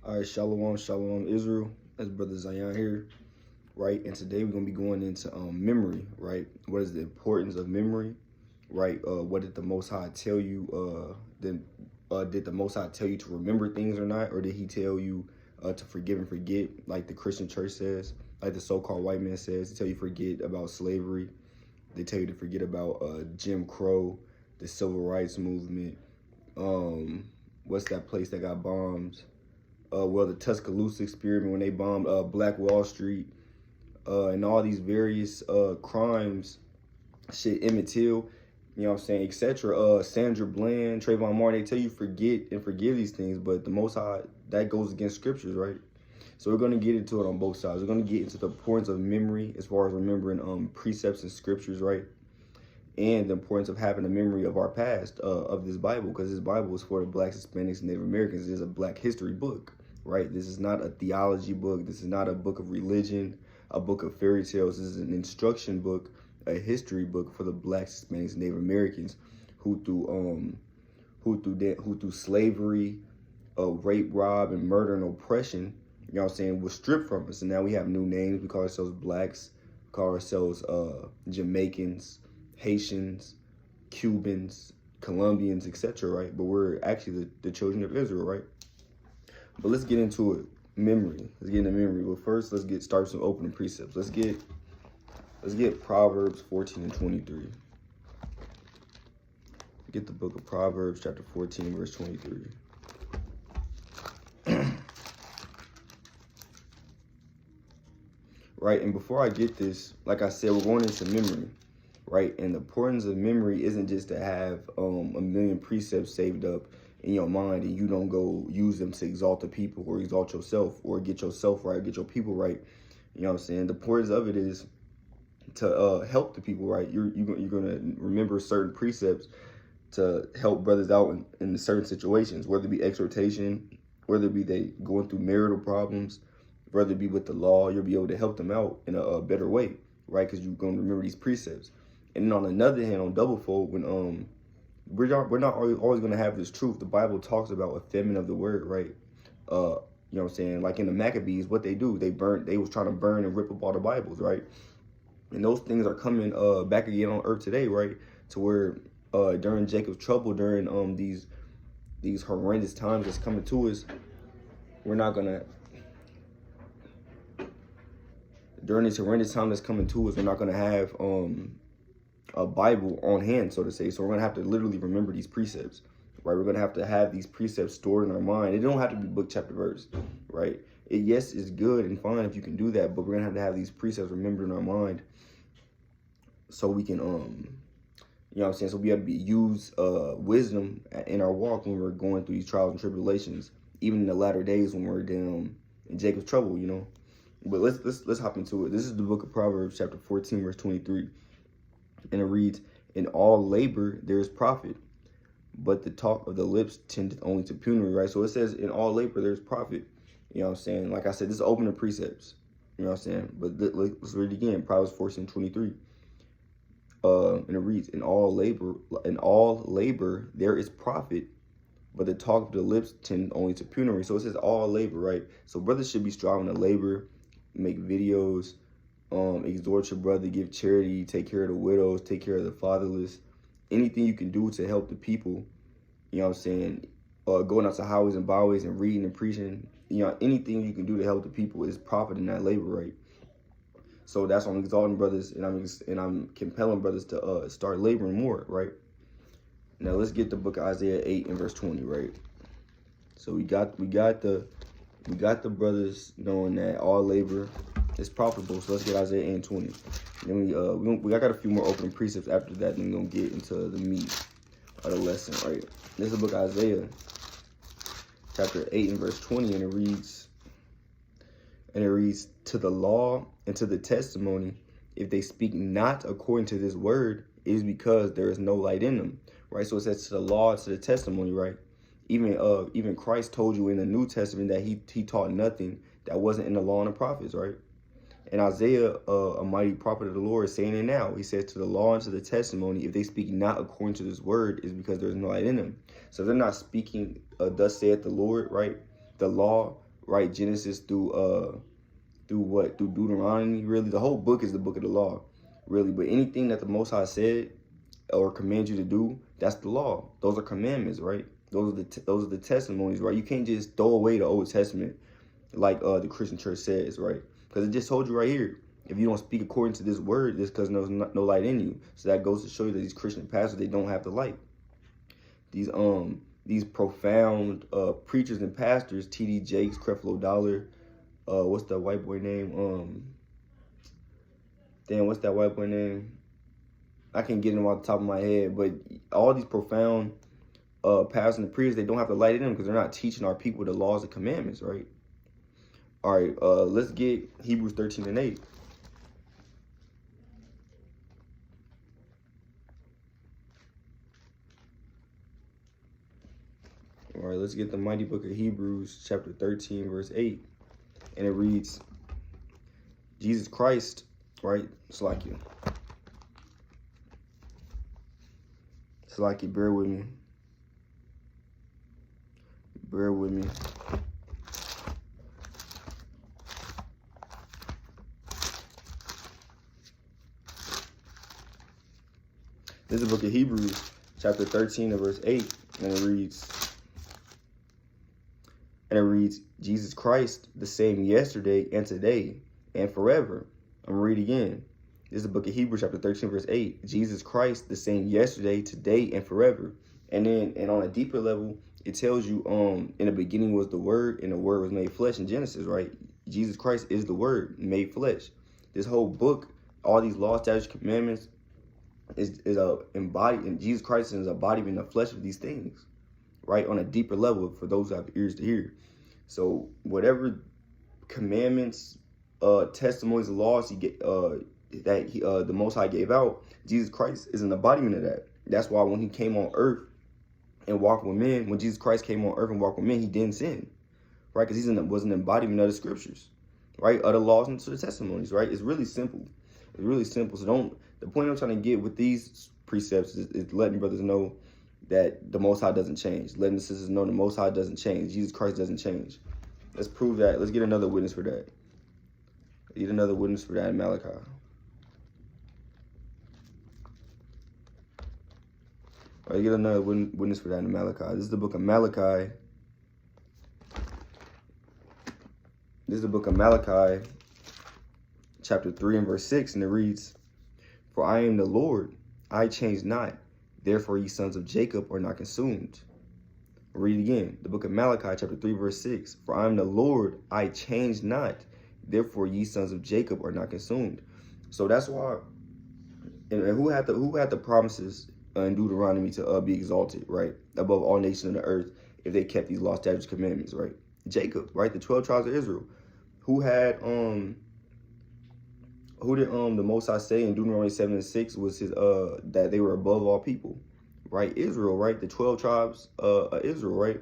All right, shalom, shalom, Israel. That's Brother Zion here, right? And today we're gonna be going into memory, right? What is the importance of memory, right? What did the Most High tell you? Did the Most High tell you to remember things or not, or did He tell you to forgive and forget, like the Christian church says, like the so-called white man says? They tell you to forget about slavery. They tell you to forget about Jim Crow, the civil rights movement. What's that place that got bombed? The Tuscaloosa experiment when they bombed Black Wall Street, and all these various crimes, Emmett Till, you know what I'm saying, etc. Sandra Bland, Trayvon Martin, they tell you forget and forgive these things, but the Most High, that goes against scriptures, right? So we're going to get into it on both sides. We're going to get into the importance of memory as far as remembering precepts and scriptures, right? And the importance of having a memory of our past, of this Bible, because this Bible is for the Blacks, Hispanics, and Native Americans. It is a Black history book, right? This is not a theology book. This is not a book of religion, a book of fairy tales. This is an instruction book, a history book for the Blacks, Hispanics, and Native Americans who through slavery, rape, rob, and murder and oppression, you know what I'm saying, was stripped from us. And now we have new names. We call ourselves Blacks. We call ourselves Jamaicans, Haitians, Cubans, Colombians, etc., right? But we're actually the children of Israel, right? But let's get into it. Memory. Let's get into memory. But first, let's start with some opening precepts. Let's get Proverbs 14 and 23. Get the book of Proverbs, chapter 14, verse 23. Right, and before I get this, like I said, we're going into memory. Right, and the importance of memory isn't just to have a million precepts saved up in your mind and you don't go use them to exalt the people or exalt yourself or get yourself right, get your people right. You know what I'm saying? The importance of it is to help the people right. You're gonna remember certain precepts to help brothers out in certain situations, whether it be exhortation, whether it be they going through marital problems, whether it be with the law. You'll be able to help them out in a better way, right? Because you're gonna remember these precepts. And on another hand, on double fold, when we're not always going to have this truth. The Bible talks about a famine of the word, right? You know what I'm saying? Like in the Maccabees, what they do, they was trying to burn and rip up all the Bibles, right? And those things are coming back again on earth today, right? To where during Jacob's trouble, during these horrendous times that's coming to us, we're not gonna. During this horrendous time that's coming to us, we're not gonna have a Bible on hand, so to say. So we're going to have to literally remember these precepts, right? We're going to have these precepts stored in our mind. It don't have to be book, chapter, verse, right? Yes, it's good and fine if you can do that, but we're going to have these precepts remembered in our mind so we can, you know what I'm saying? So we have to use wisdom in our walk when we're going through these trials and tribulations, even in the latter days when we're down in Jacob's trouble, you know? But let's hop into it. This is the book of Proverbs, chapter 14, verse 23. And it reads, in all labor there is profit, but the talk of the lips tendeth only to penury, right? So it says in all labor there's profit. You know what I'm saying? Like I said, this is open to precepts. You know what I'm saying? But let's read it again. Proverbs 14, 23. And it reads, in all labor there is profit, but the talk of the lips tend only to penury. So it says all labor, right? So brothers should be striving to labor, make videos, exhort your brother, give charity, take care of the widows, take care of the fatherless, anything you can do to help the people, you know what I'm saying, going out to highways and byways and reading and preaching, you know, anything you can do to help the people is profit in that labor, right? So that's why I'm exalting brothers and I'm compelling brothers to start laboring more, right? Now let's get the book of Isaiah 8 and verse 20, right? So we got the brothers knowing that all labor is profitable. So let's get Isaiah 8 and 20. And then I got a few more opening precepts after that. Then we're gonna get into the meat of the lesson, right? This is the book of Isaiah, chapter 8 and verse 20, and it reads, to the law and to the testimony, if they speak not according to this word, it is because there is no light in them, right? So it says to the law, to the testimony, right? Even Christ told you in the New Testament that he taught nothing that wasn't in the law and the prophets, right? And Isaiah, a mighty prophet of the Lord, is saying it now. He says, to the law and to the testimony, if they speak not according to this word, is because there's no light in them. So they're not speaking, thus saith the Lord, right? The law, right? Genesis through what? Through Deuteronomy, really. The whole book is the book of the law, really. But anything that the Most High said or commands you to do, that's the law. Those are commandments, right? Those are the testimonies, right? You can't just throw away the Old Testament like the Christian church says, right? Because it just told you right here, if you don't speak according to this word, it's because there's no light in you. So that goes to show you that these Christian pastors, they don't have the light. These profound preachers and pastors, T.D. Jakes, Creflo Dollar, what's that white boy name? What's that white boy name? I can't get him off the top of my head, but all these profound pastors and preachers, they don't have the light in them because they're not teaching our people the laws and commandments, right? All right, let's get Hebrews 13:8. All right, let's get the mighty book of Hebrews, chapter 13, verse 8. And it reads, Jesus Christ, right? Slakia, bear with me. Bear with me. This is the book of Hebrews, chapter 13, and verse 8. And it reads, Jesus Christ, the same yesterday and today and forever. I'm going to read again. This is the book of Hebrews, chapter 13, verse 8. Jesus Christ, the same yesterday, today, and forever. And on a deeper level, it tells you, in the beginning was the Word, and the Word was made flesh in Genesis, right? Jesus Christ is the Word made flesh. This whole book, all these laws, statutes, commandments, is embodied, and Jesus Christ is embodiment in the flesh of these things, right? On a deeper level, for those who have ears to hear. So whatever commandments, testimonies, laws the Most High gave out, Jesus Christ is an embodiment of that. That's why when he came on earth and walked with men, when Jesus Christ came on earth and walked with men, he didn't sin, right? Because was an embodiment of the scriptures, right? Of the laws and the testimonies, right? It's really simple. It's really simple. So the point I'm trying to get with these precepts is letting brothers know that the Most High doesn't change. Letting the sisters know the Most High doesn't change. Jesus Christ doesn't change. Let's prove that. Let's get another witness for that. Get another witness for that in Malachi. All right, get another witness for that in Malachi. This is the book of Malachi. This is the book of Malachi, chapter 3 and verse 6, and it reads, For I am the Lord, I change not. Therefore, ye sons of Jacob are not consumed. Read again. The book of Malachi, chapter 3, verse 6. For I am the Lord, I change not. Therefore, ye sons of Jacob are not consumed. So that's why. And who had the promises in Deuteronomy to be exalted, right, above all nations of the earth, if they kept these law, statutes, commandments, right? Jacob, right? The 12 tribes of Israel. Who did the Most High say in Deuteronomy 7:6 was his that they were above all people, right? Israel, right? The 12 tribes of Israel, right?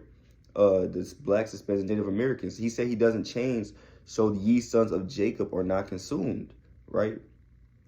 The blacks, Hispanics, and Native Americans. He said he doesn't change, so the ye sons of Jacob are not consumed, right?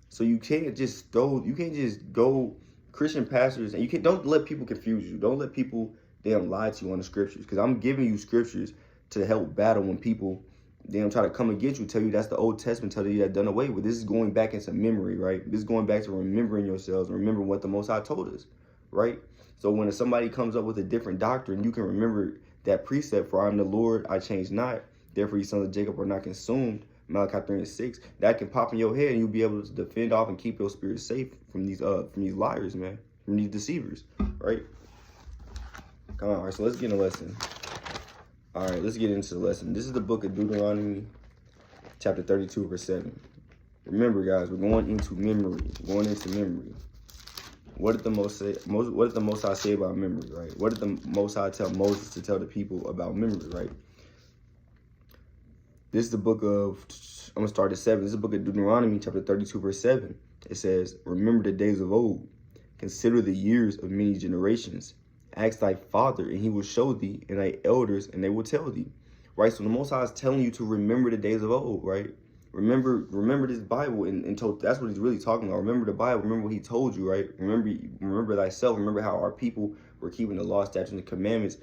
So you can't just go Christian pastors, and don't let people confuse you. Don't let people lie to you on the scriptures, because I'm giving you scriptures to help battle when people try to come against you, tell you that's the Old Testament, tell you that done away with. This is going back into memory, right? This is going back to remembering yourselves, remember what the Most High told us, right? So when somebody comes up with a different doctrine, you can remember that precept, for I am the Lord, I change not. Therefore, ye sons of Jacob are not consumed. Malachi 3:6. That can pop in your head, and you'll be able to defend off and keep your spirit safe from these liars, man, from these deceivers, right? Come on, all right, so let's get in the lesson. All right, let's get into the lesson. This is the book of Deuteronomy, chapter 32, verse 7. Remember, guys, we're going into memory. What did the Most High say about memory, right? What did the Most High tell Moses to tell the people about memory, right? This is the book of, I'm going to start at 7. This is the book of Deuteronomy, chapter 32, verse 7. It says, Remember the days of old. Consider the years of many generations. Ask thy father, and he will show thee, and thy elders, and they will tell thee. Right? So the Most High is telling you to remember the days of old, right? Remember this Bible, and that's what he's really talking about. Remember the Bible. Remember what he told you, right? Remember thyself. Remember how our people were keeping the law, statutes, and the commandments,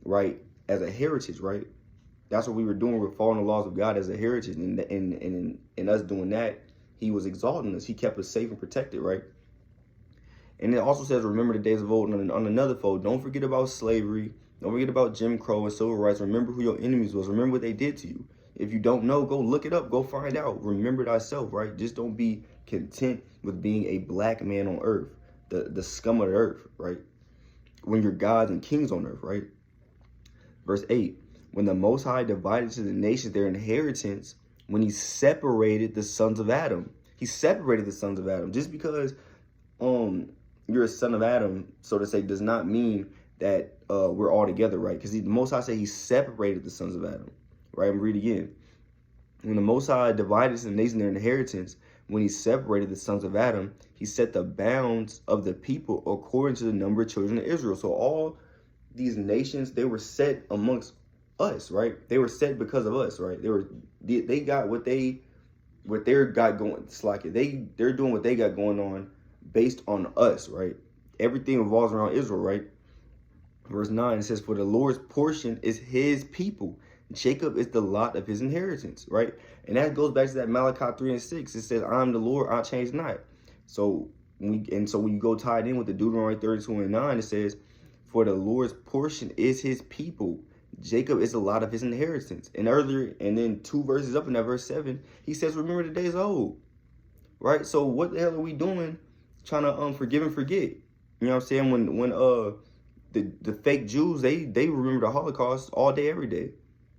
right, as a heritage, right? That's what we were doing. We're following the laws of God as a heritage, and in us doing that, he was exalting us. He kept us safe and protected, right? And it also says, remember the days of old. On another fold, don't forget about slavery. Don't forget about Jim Crow and civil rights. Remember who your enemies was. Remember what they did to you. If you don't know, go look it up. Go find out. Remember thyself, right? Just don't be content with being a black man on earth, the scum of the earth, right? When you're gods and kings on earth, right? Verse 8, when the Most High divided to the nations their inheritance, when he separated the sons of Adam. He separated the sons of Adam. Just because you're a son of Adam, so to say, does not mean that we're all together, right? Because the Most High said he separated the sons of Adam, right? I'm reading again. When the Most High divided to the nation their inheritance, when he separated the sons of Adam, he set the bounds of the people according to the number of children of Israel. So all these nations, they were set amongst us, right? They were set because of us, right? They got what they got going. It's like they're doing what they got going on based on us, right? Everything revolves around Israel, right? Verse 9, it says, for the Lord's portion is his people. Jacob is the lot of his inheritance, right? And that goes back to that Malachi 3:6. It says, I'm the Lord, I change not. So when you go tied in with the Deuteronomy 32:9, it says, for the Lord's portion is his people. Jacob is the lot of his inheritance. And earlier, and then 2 verses up in that verse 7, he says, remember the days old, right? So what the hell are we doing trying to forgive and forget? You know what I'm saying? When the fake Jews, they remember the Holocaust all day, every day.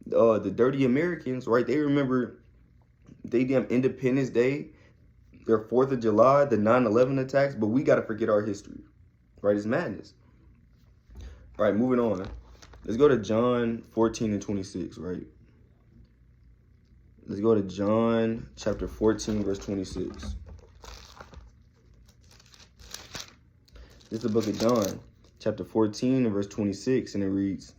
The dirty Americans, right? They remember they damn Independence Day, their 4th of July, the 9/11 attacks, but we got to forget our history, right? It's madness. All right, moving on. Let's go to John 14:26, right? Let's go to John chapter 14, verse 26. This is the book of John, chapter 14 and verse 26, and it reads,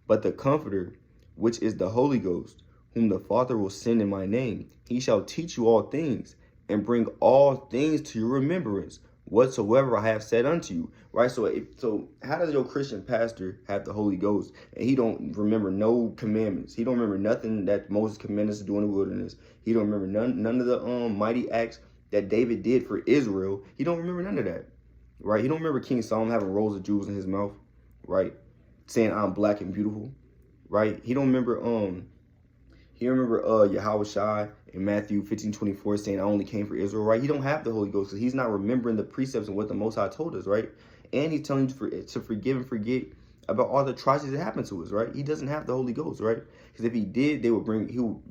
but the Comforter, which is the Holy Ghost, whom the Father will send in my name, he shall teach you all things, and bring all things to your remembrance, whatsoever I have said unto you, right? So how does your Christian pastor have the Holy Ghost and he don't remember no commandments? He don't remember nothing that Moses commanded us to do in the wilderness. He don't remember none of the mighty acts that David did for Israel. He don't remember none of that, right? He don't remember King Solomon having rolls of jewels in his mouth, right? Saying I'm black and beautiful, right? He don't remember Yahweh Shai in Matthew 15:24 saying I only came for Israel, right? He don't have the Holy Ghost because he's not remembering the precepts and what the Most High told us, right? And he's telling you to forgive and forget about all the atrocities that happened to us, right? He doesn't have the Holy Ghost, right? Because if he did, the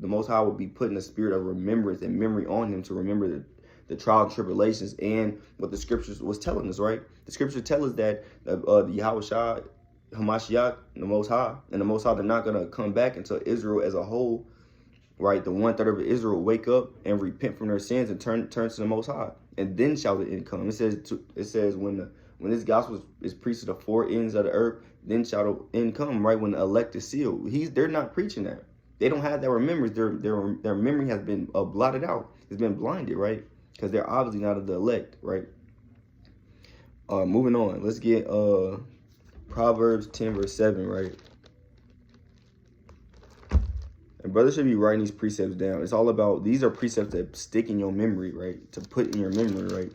Most High would be putting a spirit of remembrance and memory on him to remember the trials and tribulations and what the scriptures was telling us, right? The scriptures tell us that the Yahweh Shai, Hamashiach, the Most High, and the Most High, they're not going to come back until Israel as a whole, right? The 1/3 of Israel wake up and repent from their sins and turn to the Most High, and then shall the end come. It says when this gospel is preached to the 4 ends of the earth, then shall the end come, right? When the elect is sealed. They're not preaching that. They don't have that remembrance. Their memory has been blotted out. It's been blinded, right? Because they're obviously not of the elect, right? Moving on. Let's get Proverbs 10 verse 7, right? And brothers should be writing these precepts down. It's all about, these are precepts that stick in your memory, right? To put in your memory, right?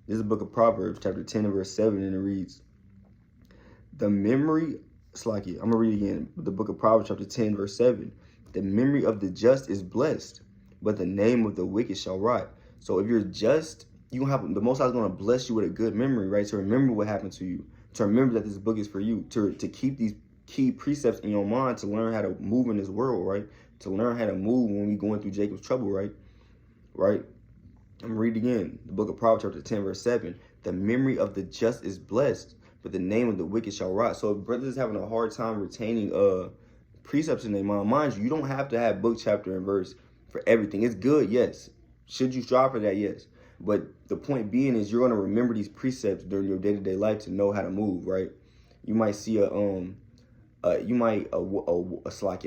This is the book of Proverbs, chapter 10 and verse 7, and it reads, the memory, I'm going to read it again. The book of Proverbs, chapter 10, verse 7. The memory of the just is blessed, but the name of the wicked shall rot. So if you're just, the Most High is going to bless you with a good memory, right? To remember what happened to you. To remember that this book is for you. To keep these key precepts in your mind, to learn how to move in this world, right? To learn how to move when we going through Jacob's trouble, right? Right? I'm reading again. The book of Proverbs, chapter 10, verse 7. The memory of the just is blessed, but the name of the wicked shall rot. So if brothers is having a hard time retaining precepts in their mind you, don't have to have book, chapter, and verse for everything. It's good, yes. Should you strive for that? Yes. But the point being is you're going to remember these precepts during your day-to-day life to know how to move, right? You might see a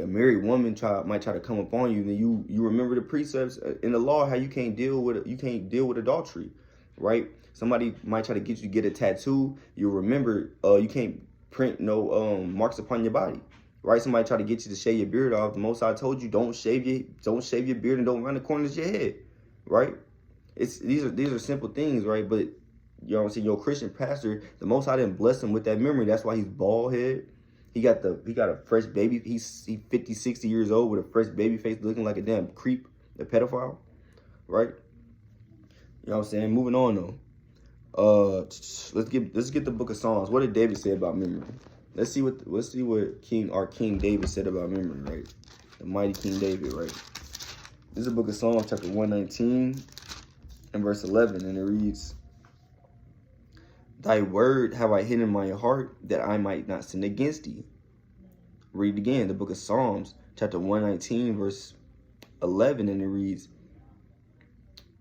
married woman might try to come up on you, then you remember the precepts in the law how you can't deal with adultery, right? Somebody might try to get you to get a tattoo. You remember you can't print no marks upon your body, right? Somebody try to get you to shave your beard off. The Most High told you don't shave your beard and don't run the corners of your head, right? These are simple things, right? But you know what I'm saying, your Christian pastor, the Most High didn't bless him with that memory. That's why he's bald head. He got a fresh baby. He's 50, 60 years old with a fresh baby face, looking like a damn creep, a pedophile, right? You know what I'm saying? Moving on though. Let's get the book of Psalms. What did David say about memory? Let's see what our King David said about memory, right? The mighty King David, right? This is the book of Psalms, chapter 119 and verse 11, and it reads, Thy word have I hidden in my heart, that I might not sin against thee. Read again, the book of Psalms, chapter 119, verse 11, and it reads,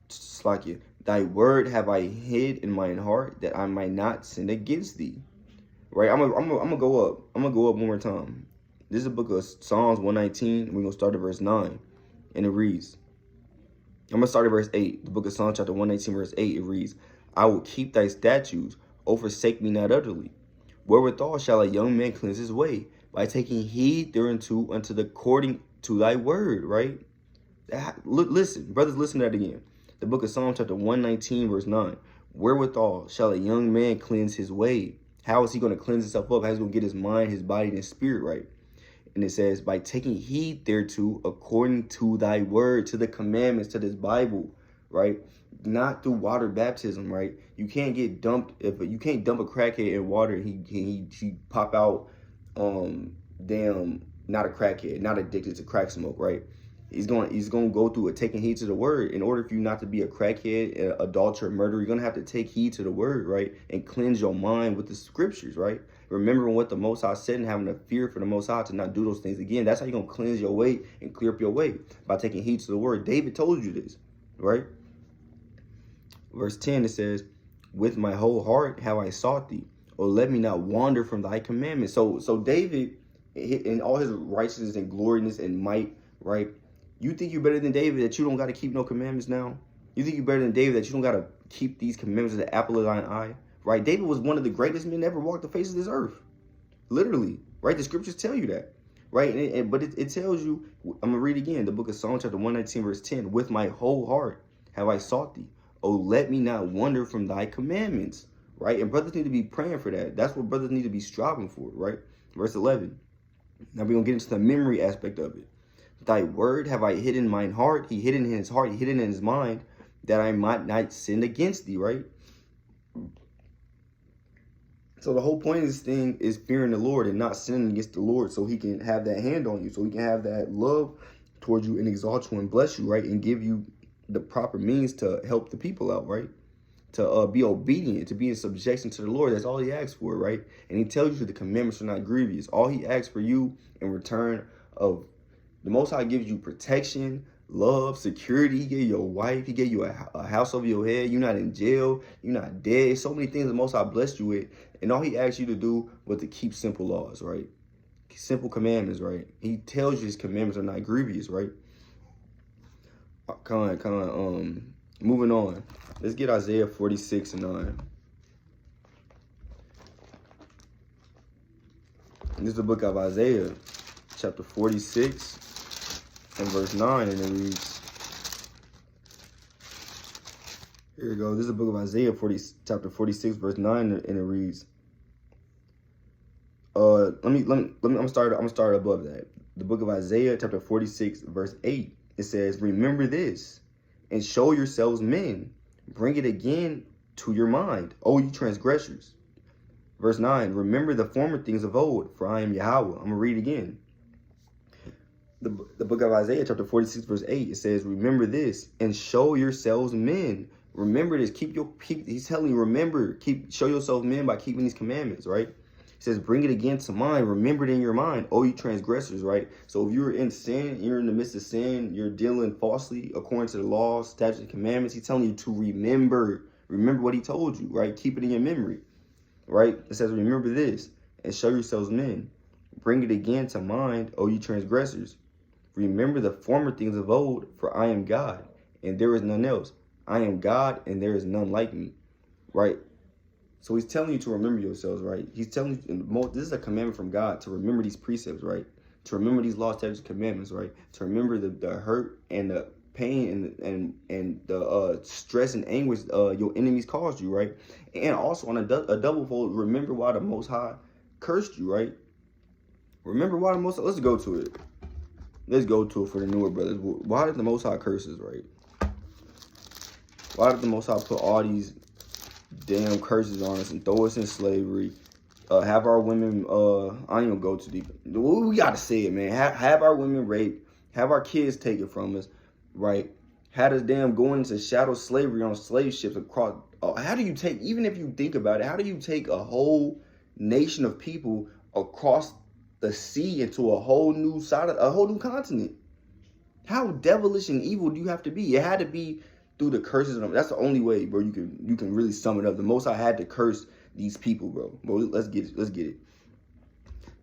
Slakia, Thy word have I hid in mine heart, that I might not sin against thee. Right? I'm gonna go up. I'm gonna go up one more time. This is the book of Psalms 119, and we're gonna start at verse 9, and it reads, I'm gonna start at verse 8. The book of Psalms, chapter 119, verse 8, it reads, I will keep thy statutes, O forsake me not utterly. Wherewithal shall a young man cleanse his way? By taking heed thereunto unto the according to thy word, right? Listen, brothers, listen to that again. The book of Psalms, chapter 119, verse 9. Wherewithal shall a young man cleanse his way? How is he going to cleanse himself up? How is he going to get his mind, his body, and his spirit right? And it says, by taking heed thereto according to thy word, to the commandments, to this Bible, right? Not through water baptism, right? You can't get dumped. If you can't dump a crackhead in water, he pop out, not a crackhead, not addicted to crack smoke, right? He's going to go through it, taking heed to the word. In order for you not to be a crackhead, an adulterer, murderer, you're going to have to take heed to the word, right? And cleanse your mind with the scriptures, right? Remembering what the Most High said and having a fear for the Most High to not do those things again. That's how you're going to cleanse your way and clear up your way, by taking heed to the word. David told you this, right? Verse 10, it says, with my whole heart have I sought thee, or let me not wander from thy commandments. So David, in all his righteousness and gloriness and might, right? You think you're better than David that you don't got to keep no commandments now? You think you're better than David that you don't got to keep these commandments as the apple of thine eye? Right? David was one of the greatest men ever walked the face of this earth. Literally. Right? The scriptures tell you that. Right? But it tells you, I'm going to read again, the book of Psalms, chapter 119, verse 10. With my whole heart have I sought thee. Oh, let me not wander from thy commandments. Right? And brothers need to be praying for that. That's what brothers need to be striving for. Right? Verse 11. Now we're going to get into the memory aspect of it. Thy word have I hidden in mine heart. He hid it in his heart. He hid it in his mind, that I might not sin against thee, right? So the whole point of this thing is fearing the Lord and not sinning against the Lord, so he can have that hand on you, so he can have that love towards you and exalt you and bless you, right? And give you the proper means to help the people out, right? To be obedient, to be in subjection to the Lord. That's all he asks for, right? And he tells you the commandments are not grievous. All he asks for you in return of the Most High gives you protection, love, security. He gave you a wife. He gave you a house over your head. You're not in jail. You're not dead. So many things the Most High blessed you with. And all he asks you to do was to keep simple laws, right? Simple commandments, right? He tells you his commandments are not grievous, right? Moving on. Let's get Isaiah 46 and 9. And this is the book of Isaiah, chapter 46. And verse 9, and it reads, here we go. This is the book of Isaiah, chapter 46, verse 9, and it reads, I'm start above that. The book of Isaiah, chapter 46, verse 8, it says, remember this, and show yourselves men. Bring it again to your mind, O ye transgressors. Verse 9, remember the former things of old, for I am Yahweh. I'm going to read again. The book of Isaiah, chapter 46, verse 8, it says, remember this and show yourselves men. Remember this. He's telling you, remember, show yourselves men by keeping these commandments, right? He says, bring it again to mind. Remember it in your mind, O ye transgressors, right? So if you're in sin, you're in the midst of sin, you're dealing falsely according to the laws, statutes, and commandments, he's telling you to remember what he told you, right? Keep it in your memory, right? It says, remember this and show yourselves men. Bring it again to mind, O ye transgressors. Remember the former things of old, for I am God, and there is none else. I am God, and there is none like me, right? So he's telling you to remember yourselves, right? He's telling you, this is a commandment from God to remember these precepts, right? To remember these laws, statutes, commandments, right? To remember the hurt and the pain and the stress and anguish your enemies caused you, right? And also on a double fold, remember why the Most High cursed you, right? Remember why the Most High, let's go to it. Let's go to it for the newer brothers. Why did the Most High curse us, right? Why did the Most High put all these damn curses on us and throw us in slavery? Have our women, I ain't gonna go too deep. We gotta say it, man. Have our women raped. Have our kids taken from us, right? Had us damn going into shadow slavery on slave ships across. How do you take, even if you think about it, how do you take a whole nation of people across the sea into a whole new side of a whole new continent? How devilish and evil do you have to be? It had to be through the curses of them. That's the only way, bro. You can really sum it up. The Most High had to curse these people, bro. Let's get it. Let's get it.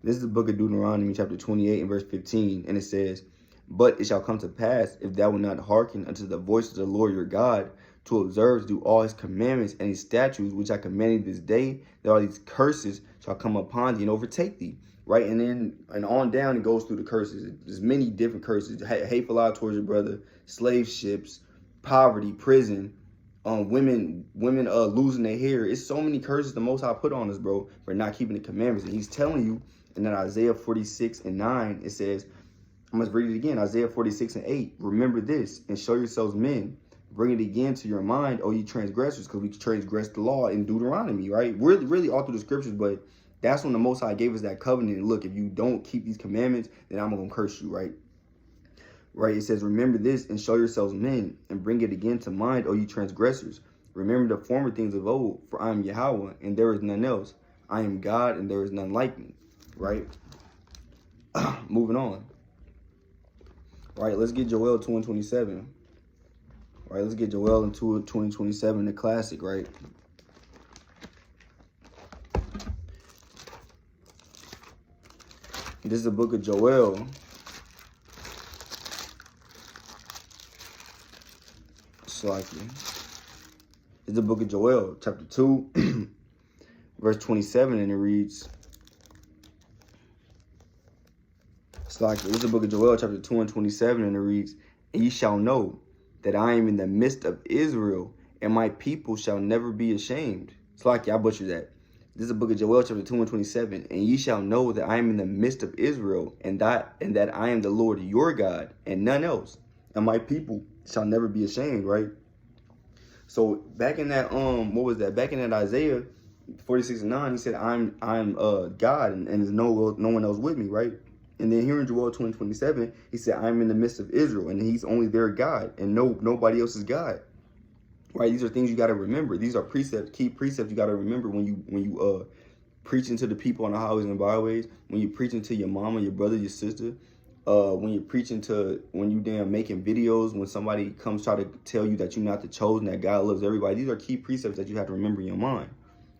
This is the book of Deuteronomy, chapter 28 and verse 15, and it says, "But it shall come to pass, if thou wilt not hearken unto the voice of the Lord your God, to observe to do all his commandments and his statutes, which I command thee this day, that all these curses shall come upon thee and overtake thee." Right, and then and on down it goes through the curses. There's many different curses: hateful eye towards your brother, slave ships, poverty, prison, women losing their hair. It's so many curses the Most High put on us, bro, for not keeping the commandments. And he's telling you in that Isaiah 46 and 9, it says, I must read it again, Isaiah 46 and 8, "Remember this and show yourselves men. Bring it again to your mind, O ye transgressors," because we transgressed the law in Deuteronomy, right? Really all through the scriptures, but that's when the Most High gave us that covenant. And look, if you don't keep these commandments, then I'm going to curse you, right? Right, it says, "Remember this and show yourselves men, and bring it again to mind, O ye transgressors. Remember the former things of old, for I am Yahweh, and there is none else. I am God, and there is none like me." Right? Moving on. Right, let's get Joel 2 and 27. Right, let's get Joel and 2 and 27, the classic, right? This is the book of Joel. It's the book of Joel, chapter 2, verse 27, and it reads, this is the book of Joel, chapter 2 and 27, and it reads, "And ye shall know that I am in the midst of Israel, and my people shall never be ashamed." I butchered that. This is the book of Joel, chapter 2 and 27, "And ye shall know that I am in the midst of Israel, and that I am the Lord your God, and none else, and my people shall never be ashamed," right? So back in that back in that Isaiah 46 and 9, he said, I'm God, and there's no one else with me, right? And then here in Joel 2 and 27, he said, "I'm in the midst of Israel," and he's only their God, and nobody else is God. Right? These are things you got to remember. These are key precepts you got to remember when you preaching to the people on the highways and byways, when you're preaching to your mama, your brother, your sister, when you're when you damn making videos, when somebody comes try to tell you that you're not the chosen, that God loves everybody. These are key precepts that you have to remember in your mind,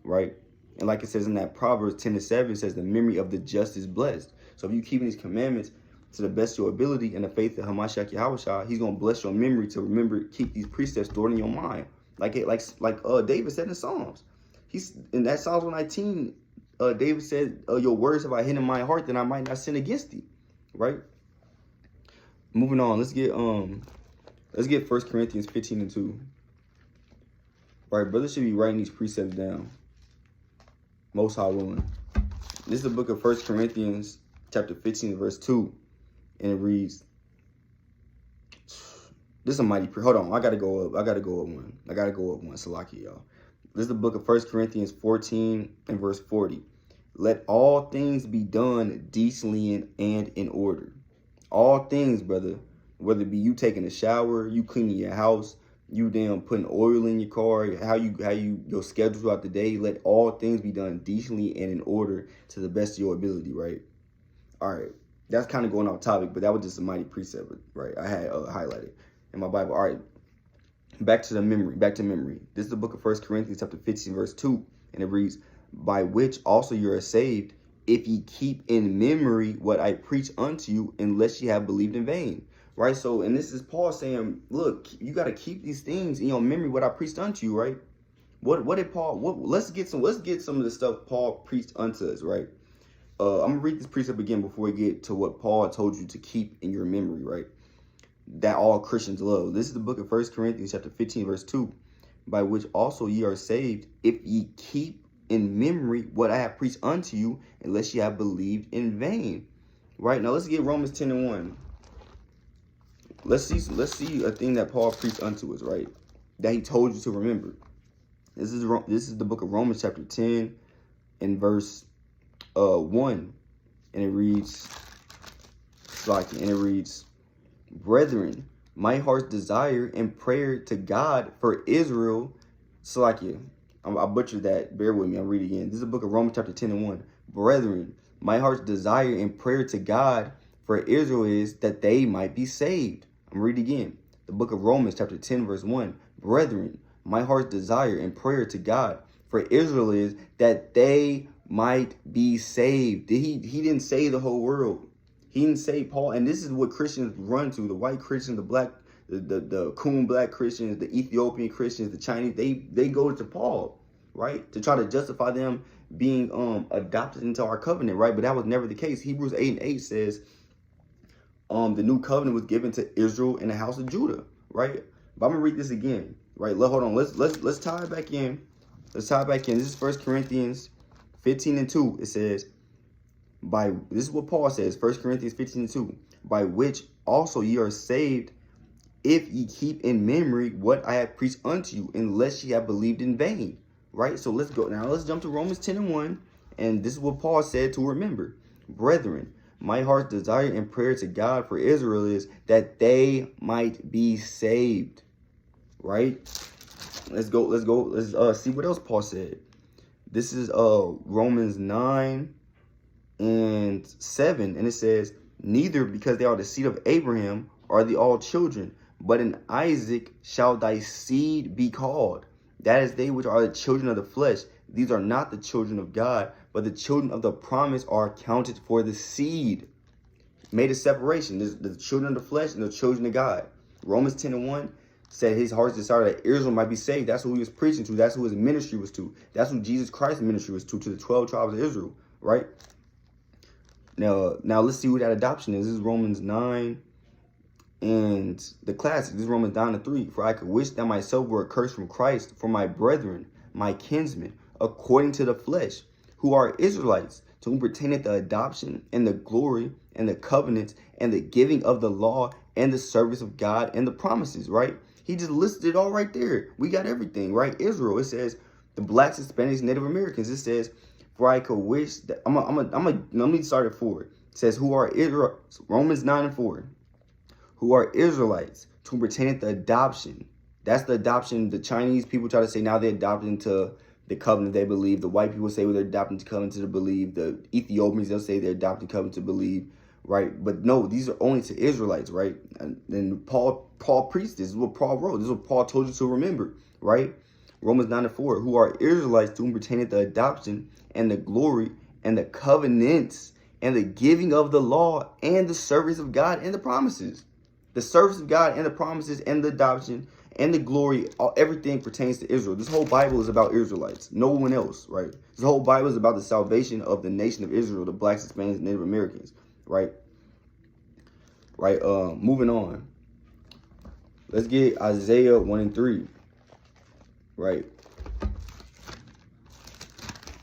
right? And like it says in that Proverbs 10 and 7, it says, "The memory of the just is blessed." So if you keep these commandments to the best of your ability and the faith of Hamashiach Yahushua, he's going to bless your memory to keep these precepts stored in your mind. Like David said in Psalms. He's in that Psalms 119, David said, "Your words have I hidden in my heart, that I might not sin against thee." Right? Moving on, let's get 1 Corinthians 15 and 2. Right, brothers should be writing these precepts down. Most High willing. This is the book of 1 Corinthians chapter 15 verse 2. And it reads, this is a mighty prayer. Hold on, I gotta go up one. Salaki, y'all. This is the book of 1 Corinthians 14 and verse 40. "Let all things be done decently and in order." All things, brother. Whether it be you taking a shower, you cleaning your house, you damn putting oil in your car, how you your schedule throughout the day. Let all things be done decently and in order to the best of your ability, right? All right. That's kind of going off topic, but that was just a mighty precept, right? I had highlighted in my Bible. All right. Back to memory. This is the book of 1 Corinthians chapter 15, verse 2. And it reads, "By which also you are saved, if ye keep in memory what I preach unto you, unless ye have believed in vain." Right? So, and this is Paul saying, look, you got to keep these things in your memory, what I preached unto you, right? What did Paul, let's get some of the stuff Paul preached unto us, right? I'm gonna read this precept again before we get to what Paul told you to keep in your memory, right? That all Christians love. This is the book of 1 Corinthians chapter 15, verse 2. By which also ye are saved, if ye keep in memory what I have preached unto you, unless ye have believed in vain. Right, now let's get Romans 10 and 1. Let's see a thing that Paul preached unto us, right? That he told you to remember. This is the book of Romans chapter 10 and verse 1. And it reads, brethren, my heart's desire and prayer to God for Israel, Salakia, I butchered that, bear with me, I'll read it again. This is the book of Romans chapter 10 and 1. Brethren, my heart's desire and prayer to God for Israel is that they might be saved. I'm reading again. The book of Romans chapter 10 verse 1. Brethren, my heart's desire and prayer to God for Israel is that they might be saved. He didn't say the whole world. He didn't say Paul, and this is what Christians run to, the white Christians, the black, the coon black Christians, the Ethiopian Christians, the Chinese, they go to Paul, right? To try to justify them being adopted into our covenant, right? But that was never the case. Hebrews 8 and 8 says the new covenant was given to Israel and the house of Judah, right? But I'm gonna read this again, right? Hold on, let's tie it back in. Let's tie it back in. This is 1 Corinthians 15 and 2. It says, this is what Paul says, 1 Corinthians 15 and 2, by which also ye are saved, if ye keep in memory what I have preached unto you, unless ye have believed in vain. Right? So let's go. Now let's jump to Romans 10 and 1. And this is what Paul said to remember. Brethren, my heart's desire and prayer to God for Israel is that they might be saved. Right? Let's go. Let's see what else Paul said. This is Romans 9 and 7, and it says, neither because they are the seed of Abraham are they all children, but in Isaac shall thy seed be called. That is, they which are the children of the flesh, these are not the children of God, but the children of the promise are counted for the seed. Made a separation. There's the children of the flesh and the children of God. Romans 10 and 1 said his heart's desire that Israel might be saved. That's who he was preaching to. That's who his ministry was to. That's who Jesus Christ's ministry was to the 12 tribes of Israel, right? Now let's see what that adoption is. This is Romans 9 and the classic. This is Romans 9 and 3. For I could wish that myself were accursed from Christ for my brethren, my kinsmen, according to the flesh, who are Israelites, to whom pertaineth the adoption and the glory and the covenants and the giving of the law and the service of God and the promises, right? He just listed it all right there. We got everything, right? Israel, it says the blacks, Hispanics, Native Americans. It says, for I could wish that let me start at 4. It says, who are Israel, Romans 9 and 4, who are Israelites, to whom pertaineth the adoption. That's the adoption. The Chinese people try to say now they're adopted into the covenant they believe. The white people say, well, they're adopted into covenant to believe. The Ethiopians, they'll say they're adopted covenant to believe, right? But no, these are only to Israelites, right? And Paul preached this. This is what Paul wrote. This is what Paul told you to remember, right? Romans 9 and 4, who are Israelites, to whom pertaineth the adoption and the glory and the covenants and the giving of the law and the service of God and the promises. The service of God and the promises and the adoption and the glory, everything pertains to Israel. This whole Bible is about Israelites, no one else, right? This whole Bible is about the salvation of the nation of Israel, the blacks, Hispanics, Native Americans, right? Right, moving on. Let's get Isaiah 1 and 3, right?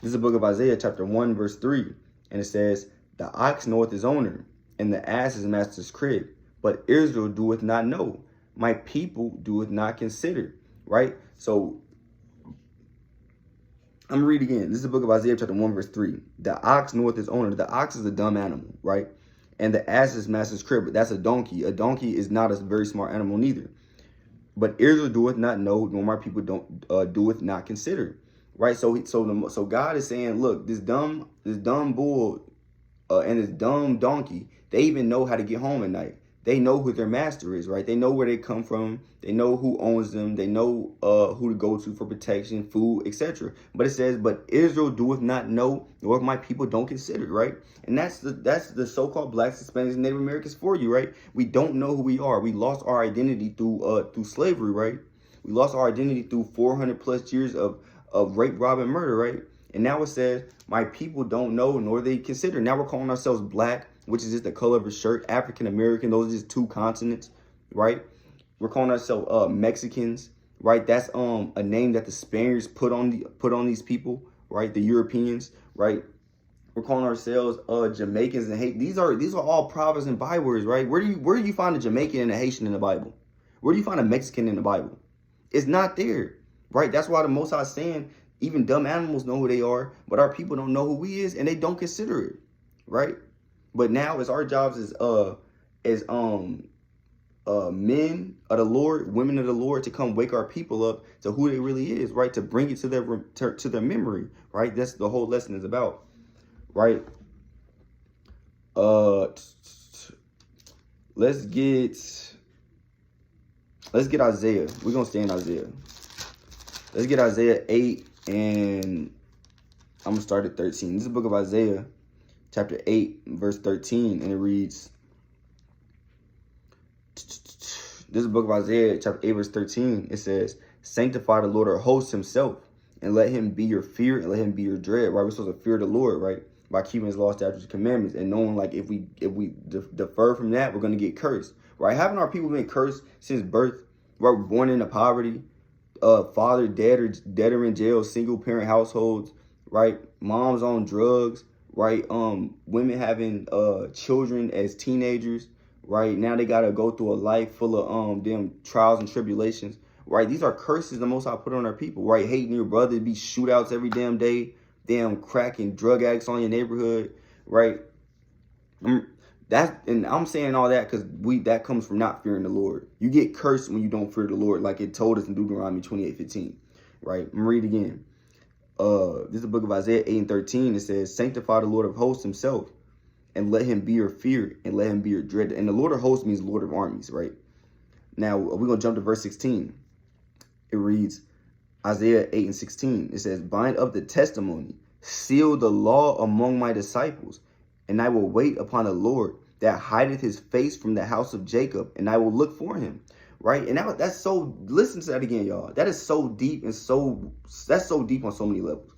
This is the book of Isaiah, chapter 1, verse 3. And it says, the ox knoweth his owner, and the ass his master's crib. But Israel doeth not know. My people doeth not consider. Right? So, I'm going to read again. This is the book of Isaiah, chapter 1, verse 3. The ox knoweth his owner. The ox is a dumb animal, right? And the ass is his master's crib. But that's a donkey. A donkey is not a very smart animal neither. But Israel doeth not know, nor my people doeth not consider. Right, so God is saying, look, this dumb bull and this dumb donkey, they even know how to get home at night. They know who their master is, right? They know where they come from. They know who owns them. They know who to go to for protection, food, etc. But it says, but Israel doeth not know, nor my people don't consider, right? And that's the so-called blacks, Hispanics, and Native Americans for you, right? We don't know who we are. We lost our identity through slavery, right? We lost our identity through 400 plus years of rape, rob, and murder, right? And now it says, my people don't know nor they consider. Now we're calling ourselves black, which is just the color of a shirt. African American, those are just two continents, right? We're calling ourselves Mexicans, right? That's a name that the Spaniards put on these people, right? The Europeans, right? We're calling ourselves Jamaicans and Haitians. These are all proverbs and bywords, right? Where do you find a Jamaican and a Haitian in the Bible? Where do you find a Mexican in the Bible? It's not there, right? That's why the Most High is saying even dumb animals know who they are, but our people don't know who we is, and they don't consider it, right? But now it's our jobs as men of the Lord, women of the Lord, to come wake our people up to who they really is, right? To bring it to their memory, right? That's the whole lesson is about, right? Let's get Isaiah. We're gonna stay in Isaiah. Let's get Isaiah 8, and I'm gonna start at 13. This is the book of Isaiah, chapter 8, verse 13, and it reads. This is the book of Isaiah, chapter 8, verse 13. It says, sanctify the Lord of hosts himself, and let him be your fear, and let him be your dread, right? We're supposed to fear the Lord, right? By keeping his law, statutes, and commandments, and knowing, like, if we defer from that, we're going to get cursed, right? Haven't our people been cursed since birth? Right? We're born into poverty, father dead or in jail, single parent households, right? Moms on drugs, right? Women having children as teenagers. Right now they gotta go through a life full of them trials and tribulations. Right, these are curses the Most High put on our people. Right, hating your brother, be shootouts every damn day, damn crack and drug addicts on your neighborhood. Right, and I'm saying all that because that comes from not fearing the Lord. You get cursed when you don't fear the Lord, like it told us in Deuteronomy 28:15. Right, I'm gonna read again. This is the book of Isaiah 8 and 13. It says, sanctify the Lord of hosts himself, and let him be your fear, and let him be your dread. And the Lord of hosts means Lord of armies, right? Now, we're going to jump to verse 16. It reads, Isaiah 8 and 16. It says, bind up the testimony, seal the law among my disciples, and I will wait upon the Lord that hideth his face from the house of Jacob, and I will look for him, right? And that's so, listen to that again, y'all. That is so deep and that's so deep on so many levels.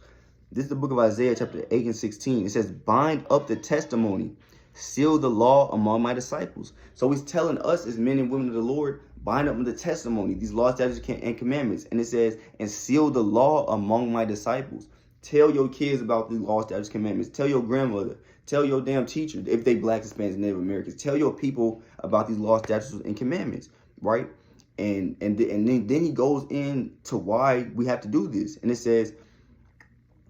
This is the book of Isaiah, chapter 8 and 16. It says, bind up the testimony, seal the law among my disciples. So he's telling us as men and women of the Lord, bind up the testimony, these laws, statutes, and commandments. And it says, and seal the law among my disciples. Tell your kids about these laws, statutes, commandments. Tell your grandmother. Tell your damn teacher, if they Black, Hispanics, and Native Americans. Tell your people about these laws, statutes, and commandments, right? And then he goes into why we have to do this. And it says,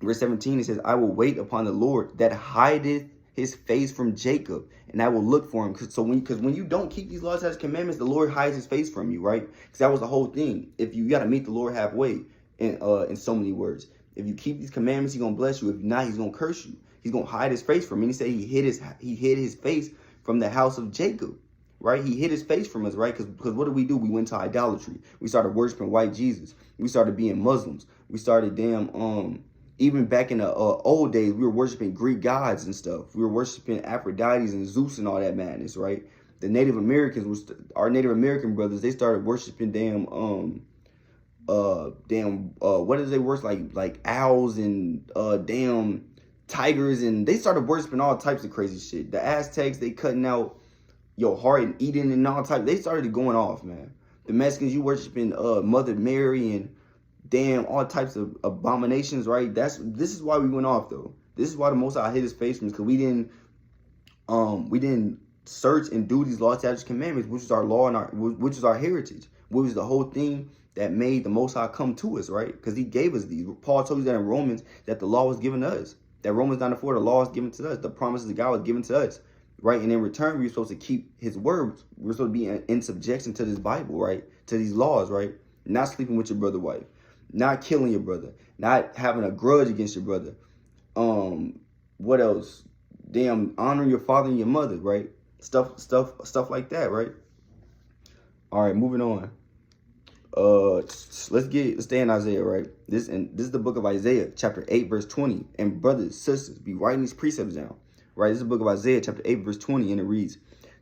verse 17, it says, I will wait upon the Lord that hideth his face from Jacob, and I will look for him. Because when you don't keep these laws and commandments, the Lord hides his face from you, right? Because that was the whole thing. If you got to meet the Lord halfway, in so many words. If you keep these commandments, he's going to bless you. If not, he's going to curse you. He's going to hide his face from you. And he said he hid his face from the house of Jacob, right? He hid his face from us, right? Because what did we do? We went to idolatry. We started worshiping white Jesus. We started being Muslims. We started even back in the old days, we were worshiping Greek gods and stuff. We were worshiping Aphrodite and Zeus and all that madness, right? The Native Americans, our Native American brothers, they started worshiping what did they worship? Like owls and damn tigers, and they started worshiping all types of crazy shit. The Aztecs, they cutting out your heart and eating and all types. They started going off, man. The Mexicans, you worshiping Mother Mary and damn all types of abominations, right? This is why we went off, though. This is why the Most High hid his face from us, because we didn't search and do these laws, statutes, commandments, which is our law and which is our heritage, which is the whole thing that made the Most High come to us, right? Because he gave us these. Paul told you that in Romans, that the law was given to us. That Romans 9:4, the law is given to us. The promises of God was given to us, right? And in return, we're supposed to keep his words. We're supposed to be in subjection to this Bible, right? To these laws, right? Not sleeping with your brother's wife, not killing your brother, not having a grudge against your brother. What else? Damn, honoring your father and your mother, right? Stuff like that, right? All right, moving on. Let's stay in Isaiah, right? This is the book of Isaiah, chapter 8, verse 20. And brothers, sisters, be writing these precepts down, right? This is the book of Isaiah, chapter 8, verse 20, and it reads,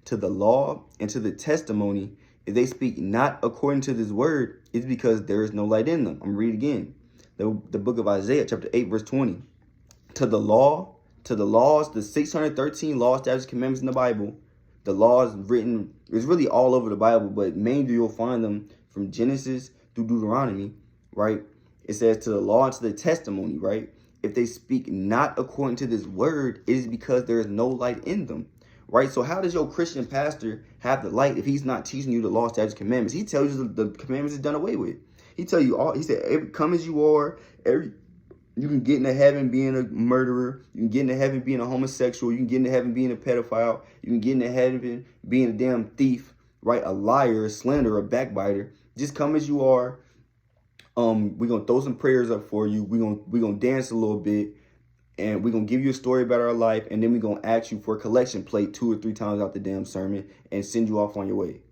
to the law and to the testimony, if they speak not according to this word, it's because there is no light in them. I'm going to read again. The book of Isaiah, chapter 8, verse 20. to the law, to the laws, the 613 laws, statutes, commandments in the Bible. The laws written, it's really all over the Bible, but mainly you'll find them from Genesis through Deuteronomy, right? It says to the law and to the testimony, right? If they speak not according to this word, it is because there is no light in them, right? So how does your Christian pastor have the light if he's not teaching you the law, statutes, commandments? He tells you the commandments is done away with. He tell you all. He said, "Come as you are. You can get into heaven being a murderer. You can get into heaven being a homosexual. You can get into heaven being a pedophile. You can get into heaven being a damn thief, right? A liar, a slanderer, a backbiter. Just come as you are. We're gonna throw some prayers up for you. We're gonna dance a little bit, and we're gonna give you a story about our life, and then we're gonna ask you for a collection plate 2 or 3 times out the damn sermon and send you off on your way."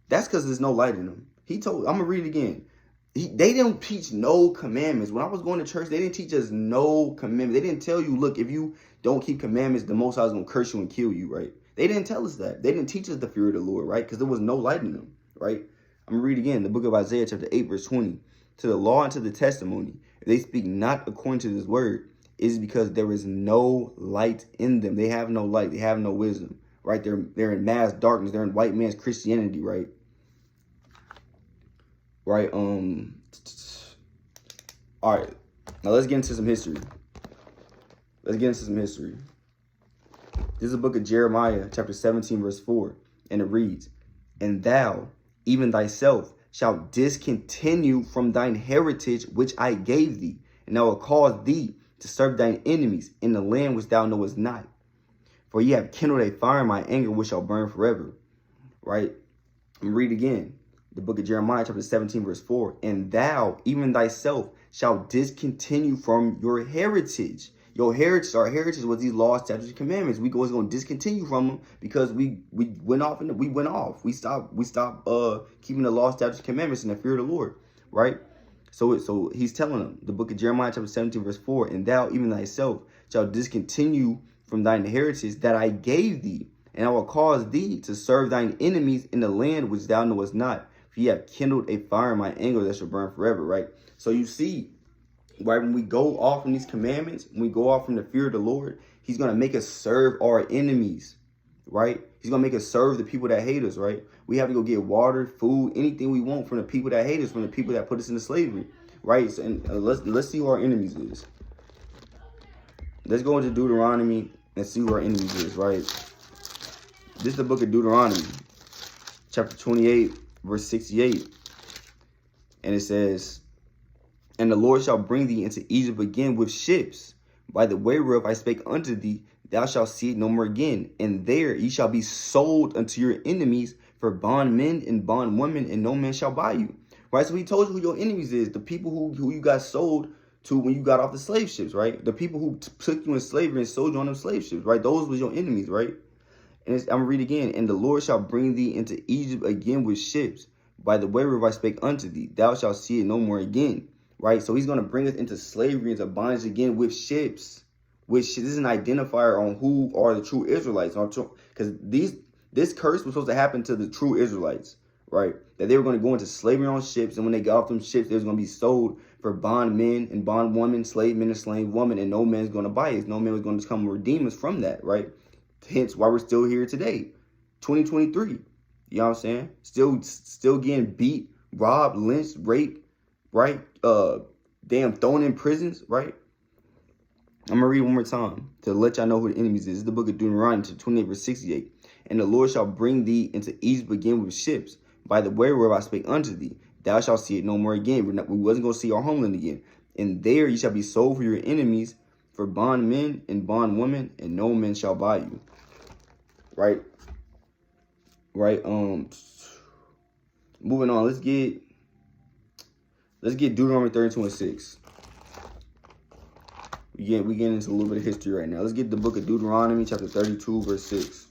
That's because there's no light in them. I'm gonna read it again. They didn't teach no commandments. When I was going to church, they didn't teach us no commandments. They didn't tell you, look, if you don't keep commandments, the Most High is going to curse you and kill you, right? They didn't tell us that. They didn't teach us the fear of the Lord, right? Because there was no light in them, right? I'm going to read again the book of Isaiah, chapter 8, verse 20. To the law and to the testimony, if they speak not according to this word, it is because there is no light in them. They have no light. They have no wisdom, right? They're in mass darkness. They're in white man's Christianity, right? Right. All right. Now let's get into some history. This is the book of Jeremiah, chapter 17, verse 4. And it reads, "And thou, even thyself, shalt discontinue from thine heritage which I gave thee, and I will cause thee to serve thine enemies in the land which thou knowest not. For ye have kindled a fire in my anger which shall burn forever." Right? I'm read again. The book of Jeremiah, chapter 17, verse 4. "And thou, even thyself, shalt discontinue from your heritage." Your heritage, our heritage was these laws, statutes, and commandments. We was going to discontinue from them because we went off and we went off. We stopped keeping the laws, statutes, and commandments in the fear of the Lord, right? So he's telling them, the book of Jeremiah, chapter 17, verse 4, "And thou, even thyself, shalt discontinue from thine heritage that I gave thee, and I will cause thee to serve thine enemies in the land which thou knowest not. For ye have kindled a fire in my anger that shall burn forever," right? So you see, right, when we go off from these commandments, when we go off from the fear of the Lord, he's going to make us serve our enemies, right? He's going to make us serve the people that hate us, right? We have to go get water, food, anything we want from the people that hate us, from the people that put us into slavery, right? So, and let's see who our enemies is. Let's go into Deuteronomy and see who our enemies is, right? This is the book of Deuteronomy, chapter 28, verse 68. And it says, "And the Lord shall bring thee into Egypt again with ships, by the way whereof I spake unto thee, thou shalt see it no more again. And there ye shall be sold unto your enemies for bondmen and bondwomen, and no man shall buy you." Right? So he told you who your enemies is, the people who you got sold to when you got off the slave ships, right? The people who took you in slavery and sold you on them slave ships, right? Those was your enemies, right? And I'm going to read again. "And the Lord shall bring thee into Egypt again with ships, by the way whereof I spake unto thee, thou shalt see it no more again." Right? So he's going to bring us into slavery, into bondage again with ships. Which is an identifier on who are the true Israelites. Because this curse was supposed to happen to the true Israelites, right? That they were going to go into slavery on ships, and when they got off them ships, they was going to be sold for bondmen and bondwomen, slave men and slave women, and no man's going to buy us. No man was going to come redeem us from that, right? Hence why we're still here today, 2023. You know what I'm saying? Still getting beat, robbed, lynched, raped, right? Thrown in prisons, right? I'm going to read one more time to let y'all know who the enemies is. This is the book of Deuteronomy, 28, verse 68. "And the Lord shall bring thee into Egypt again with ships, by the way whereof I spake unto thee. Thou shalt see it no more again." We wasn't going to see our homeland again. "And there ye shall be sold for your enemies, for bondmen and bondwomen, and no man shall buy you." Right? Right? Moving on. Let's get Deuteronomy 32 and 6. We getting into a little bit of history right now. Let's get the book of Deuteronomy, chapter 32, verse 6.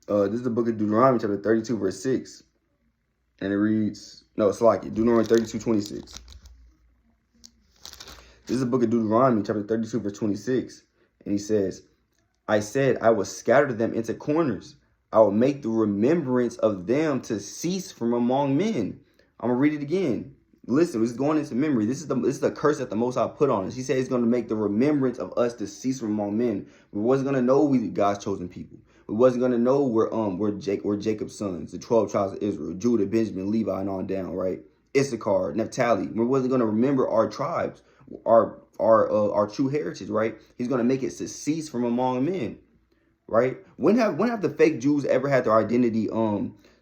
This is the book of Deuteronomy, chapter 32, verse 6. And it reads, no, it's like it, Deuteronomy 32, 26. This is the book of Deuteronomy, chapter 32, verse 26. And he says, "I said, I will scatter them into corners. I will make the remembrance of them to cease from among men." I'm going to read it again. Listen, this is going into memory. This is the curse that the Most High put on us. He said he's going to make the remembrance of us to cease from among men. We wasn't going to know we God's chosen people. We wasn't going to know we're Jacob's sons, the 12 tribes of Israel, Judah, Benjamin, Levi, and on down, right? Issachar, Naphtali. We wasn't going to remember our tribes, our true heritage, right? He's going to make it to cease from among men, right? When have the fake Jews ever had their identity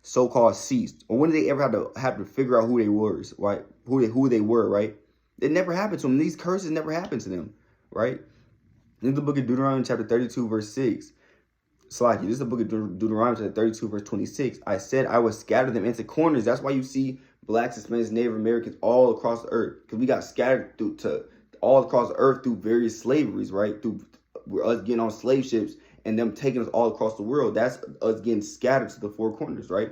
so-called ceased, or when did they ever have to figure out who they were, right? Who they were, right? It never happened to them. These curses never happened to them, right? In the book of Deuteronomy chapter 32 verse 6, Slaki, this is the book of Deuteronomy chapter 32 verse 26. I said I would scatter them into corners. That's why you see blacks, Hispanics, Native Americans all across the earth, because we got scattered all across the earth through various slaveries, right? Through us getting on slave ships and them taking us all across the world. That's us getting scattered to the four corners, right?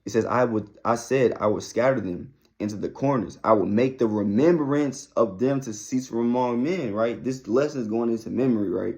It says, I said I would scatter them into the corners. I will make the remembrance of them to cease from among men, right? This lesson is going into memory, right?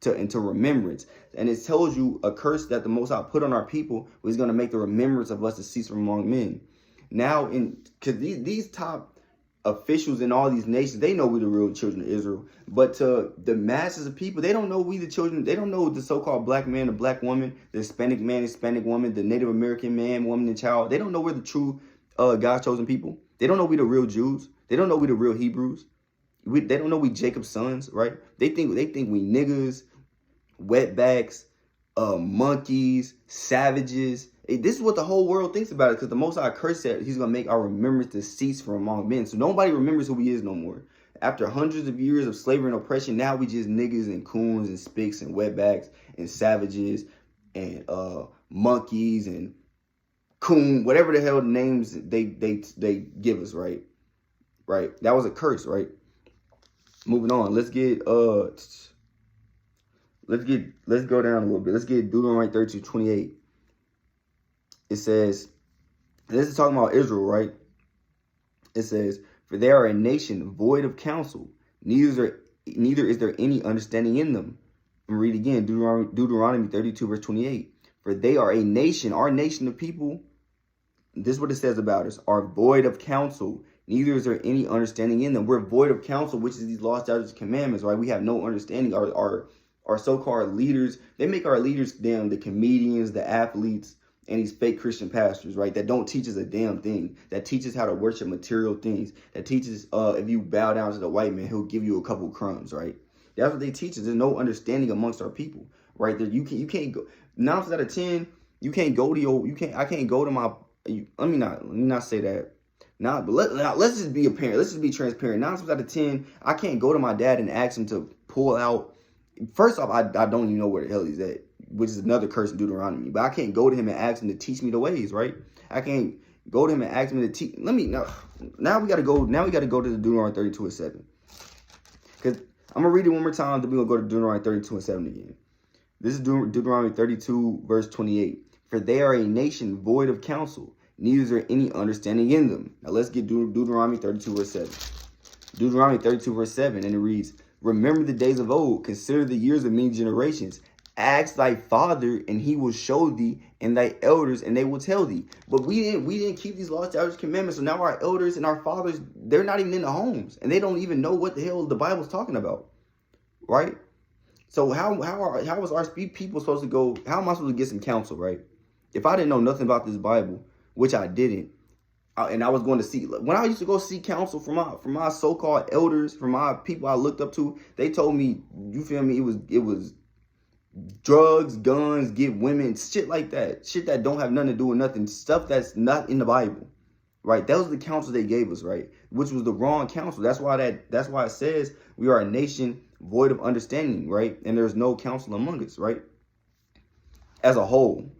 Into remembrance. And it tells you a curse that the Most High put on our people was going to make the remembrance of us to cease from among men. Now, because these top officials in all these nations, they know we the real children of Israel. But to the masses of people, they don't know we the children. They don't know the so-called black man, the black woman, the Hispanic man, Hispanic woman, the Native American man, woman, and child. They don't know we're the true God's chosen people. They don't know we the real Jews. They don't know we the real Hebrews. They don't know we Jacob's sons, right? They think we niggas, wetbacks, monkeys, savages. This is what the whole world thinks about it, because the Most High curse said he's going to make our remembrance to cease from among men. So nobody remembers who he is no more. After hundreds of years of slavery and oppression, now we just niggas and coons and spicks and wetbacks and savages and monkeys and coon, whatever the hell names they give us, right? Right. That was a curse, right? Moving on. Let's go down a little bit. Let's get Deuteronomy 32:28. It says, this is talking about Israel, right? It says, for they are a nation void of counsel, neither is there any understanding in them. And read again, Deuteronomy 32 verse 28. For they are a nation, our nation of people, this is what it says about us, are void of counsel, neither is there any understanding in them. We're void of counsel, which is these laws, statutes, and commandments, right? We have no understanding. Our so-called leaders, they make our leaders the comedians, the athletes, and these fake Christian pastors, right? That don't teach us a damn thing. That teaches how to worship material things. That teaches if you bow down to the white man, he'll give you a couple crumbs, right? That's what they teach us. There's no understanding amongst our people, right? There, you can't go 9 out of 10. You can't go to your. I can't go to my. Let me not say that. But let's just be apparent. Let's just be transparent. 9 out of 10. I can't go to my dad and ask him to pull out. First off, I don't even know where the hell he's at, which is another curse in Deuteronomy. But I can't go to him and ask him to teach me the ways, right? I can't go to him and ask him to teach. Now we gotta go. Now we gotta go to the Deuteronomy 32:7. Because I'm gonna read it one more time. Then we're gonna go to Deuteronomy 32:7 again. This is Deuteronomy 32 verse 28. For they are a nation void of counsel, neither is there any understanding in them. Now let's get Deuteronomy 32 verse 7. Deuteronomy 32 verse 7, and it reads, remember the days of old, consider the years of many generations. Ask thy father, and he will show thee, and thy elders, and they will tell thee. But we didn't keep these laws, statutes, commandments. So now our elders and our fathers, they're not even in the homes, and they don't even know what the hell the Bible's talking about, right? So how is our people supposed to go? How am I supposed to get some counsel, right? If I didn't know nothing about this Bible, which I didn't, and I was going to see, when I used to go seek counsel from my so-called elders, from my people I looked up to, they told me, you feel me, it was drugs, guns, get women, shit like that. Shit that don't have nothing to do with nothing. Stuff that's not in the Bible, right? That was the counsel they gave us, right? Which was the wrong counsel. That's why it says we are a nation void of understanding, right? And there's no counsel among us, right? As a whole,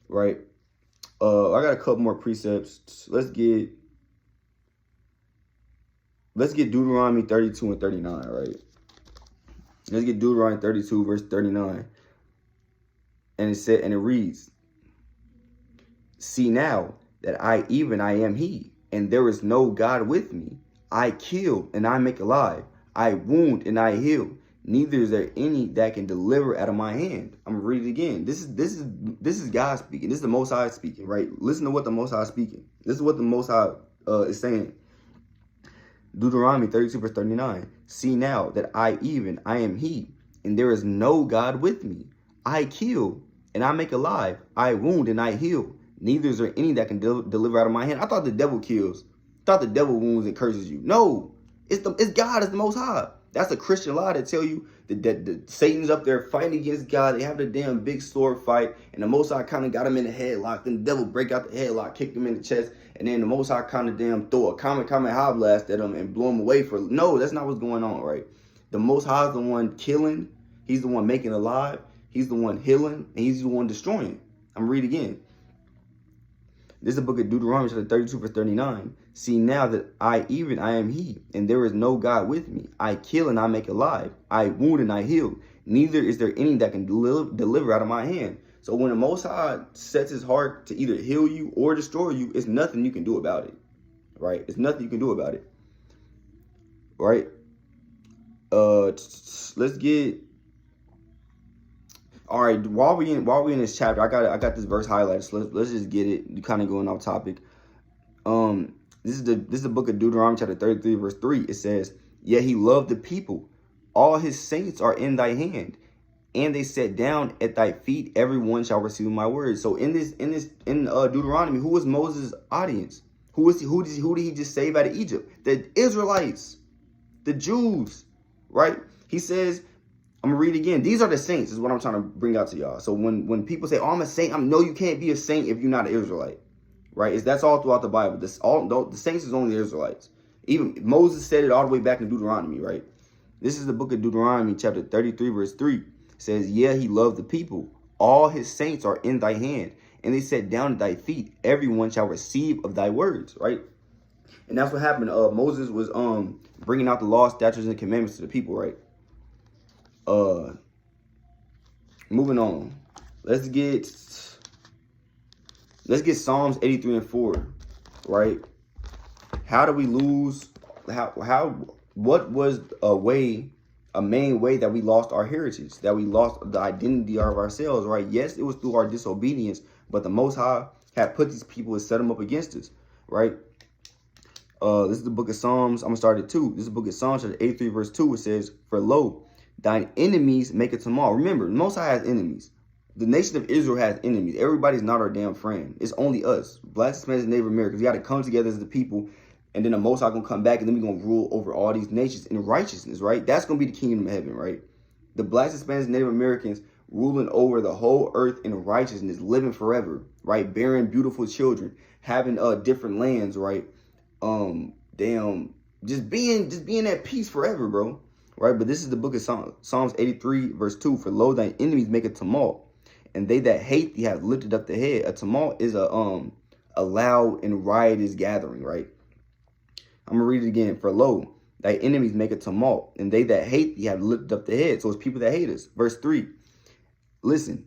right? I got a couple more precepts. Let's get Deuteronomy 32 and 39, right? Let's get Deuteronomy 32 verse 39. And it reads, see now that I am he, and there is no God with me. I kill and I make alive. I wound and I heal. Neither is there any that can deliver out of my hand. I'm gonna read it again. This is God speaking. This is the Most High speaking, right? Listen to what the Most High is speaking. This is what the Most High is saying. Deuteronomy 32 verse 39. See now that I am he, and there is no God with me. I kill and I make alive. I wound and I heal. Neither is there any that can deliver out of my hand. I thought the devil kills. I thought the devil wounds and curses you. No, it's God, it's the Most High. That's a Christian lie to tell you that Satan's up there fighting against God. They have the damn big sword fight, and the Most High kind of got him in the headlock. Then the devil break out the headlock, kick him in the chest, and then the Most High kind of damn throw a Kamehameha blast at him and blow him away. No, that's not what's going on, right? The Most High is the one killing. He's the one making alive. He's the one healing, and he's the one destroying. I'm gonna read again. This is the book of Deuteronomy, chapter 32, verse 39. See now that I am he, and there is no God with me. I kill and I make alive. I wound and I heal. Neither is there any that can deliver out of my hand. So when the Most High sets his heart to either heal you or destroy you, it's nothing you can do about it, right? It's nothing you can do about it, right? Let's get. All right, while we in this chapter, I got this verse highlighted. So let's just get it. Kind of going off topic. This is the book of Deuteronomy, chapter 33, verse 3. It says, "Yet he loved the people; all his saints are in thy hand, and they sat down at thy feet. Everyone shall receive my words." So in Deuteronomy, who was Moses' audience? Who did he just save out of Egypt? The Israelites, the Jews, right? He says, I'm gonna read again. These are the saints, is what I'm trying to bring out to y'all. So when people say, "Oh, I'm a saint," no, you can't be a saint if you're not an Israelite, right? That's all throughout the Bible. The saints is only the Israelites. Even Moses said it all the way back in Deuteronomy, right? This is the book of Deuteronomy, chapter 33, verse 3. It says, "Yeah, he loved the people. All his saints are in thy hand, and they sat down at thy feet. Everyone shall receive of thy words," right? And that's what happened. Moses was bringing out the law, statutes, and commandments to the people, right? Moving on. Let's get Psalms 83 and 4, right? How do we lose? What was a main way that we lost our heritage, that we lost the identity of ourselves, right? Yes, it was through our disobedience, but the Most High had put these people and set them up against us, right? This is the book of Psalms. I'm gonna start at 2. This is the book of Psalms, chapter 83, verse 2. It says, "For lo, thine enemies make it tomorrow." Remember, the Most High has enemies. The nation of Israel has enemies. Everybody's not our damn friend. It's only us, Blacks, Hispanics, and Native Americans. We got to come together as the people, and then the Most High gonna come back, and then we're gonna rule over all these nations in righteousness, right? That's gonna be the kingdom of heaven, right? The Blacks, Hispanics, and Native Americans ruling over the whole earth in righteousness, living forever, right? Bearing beautiful children, having different lands, right? Just being at peace forever, bro. Right, but this is the book of Psalms 83, verse 2. "For lo, thine enemies make a tumult, and they that hate thee have lifted up the head." A tumult is a loud and riotous gathering, right? I'm gonna read it again. "For lo, thy enemies make a tumult, and they that hate thee have lifted up the head." So it's people that hate us. Verse 3. Listen,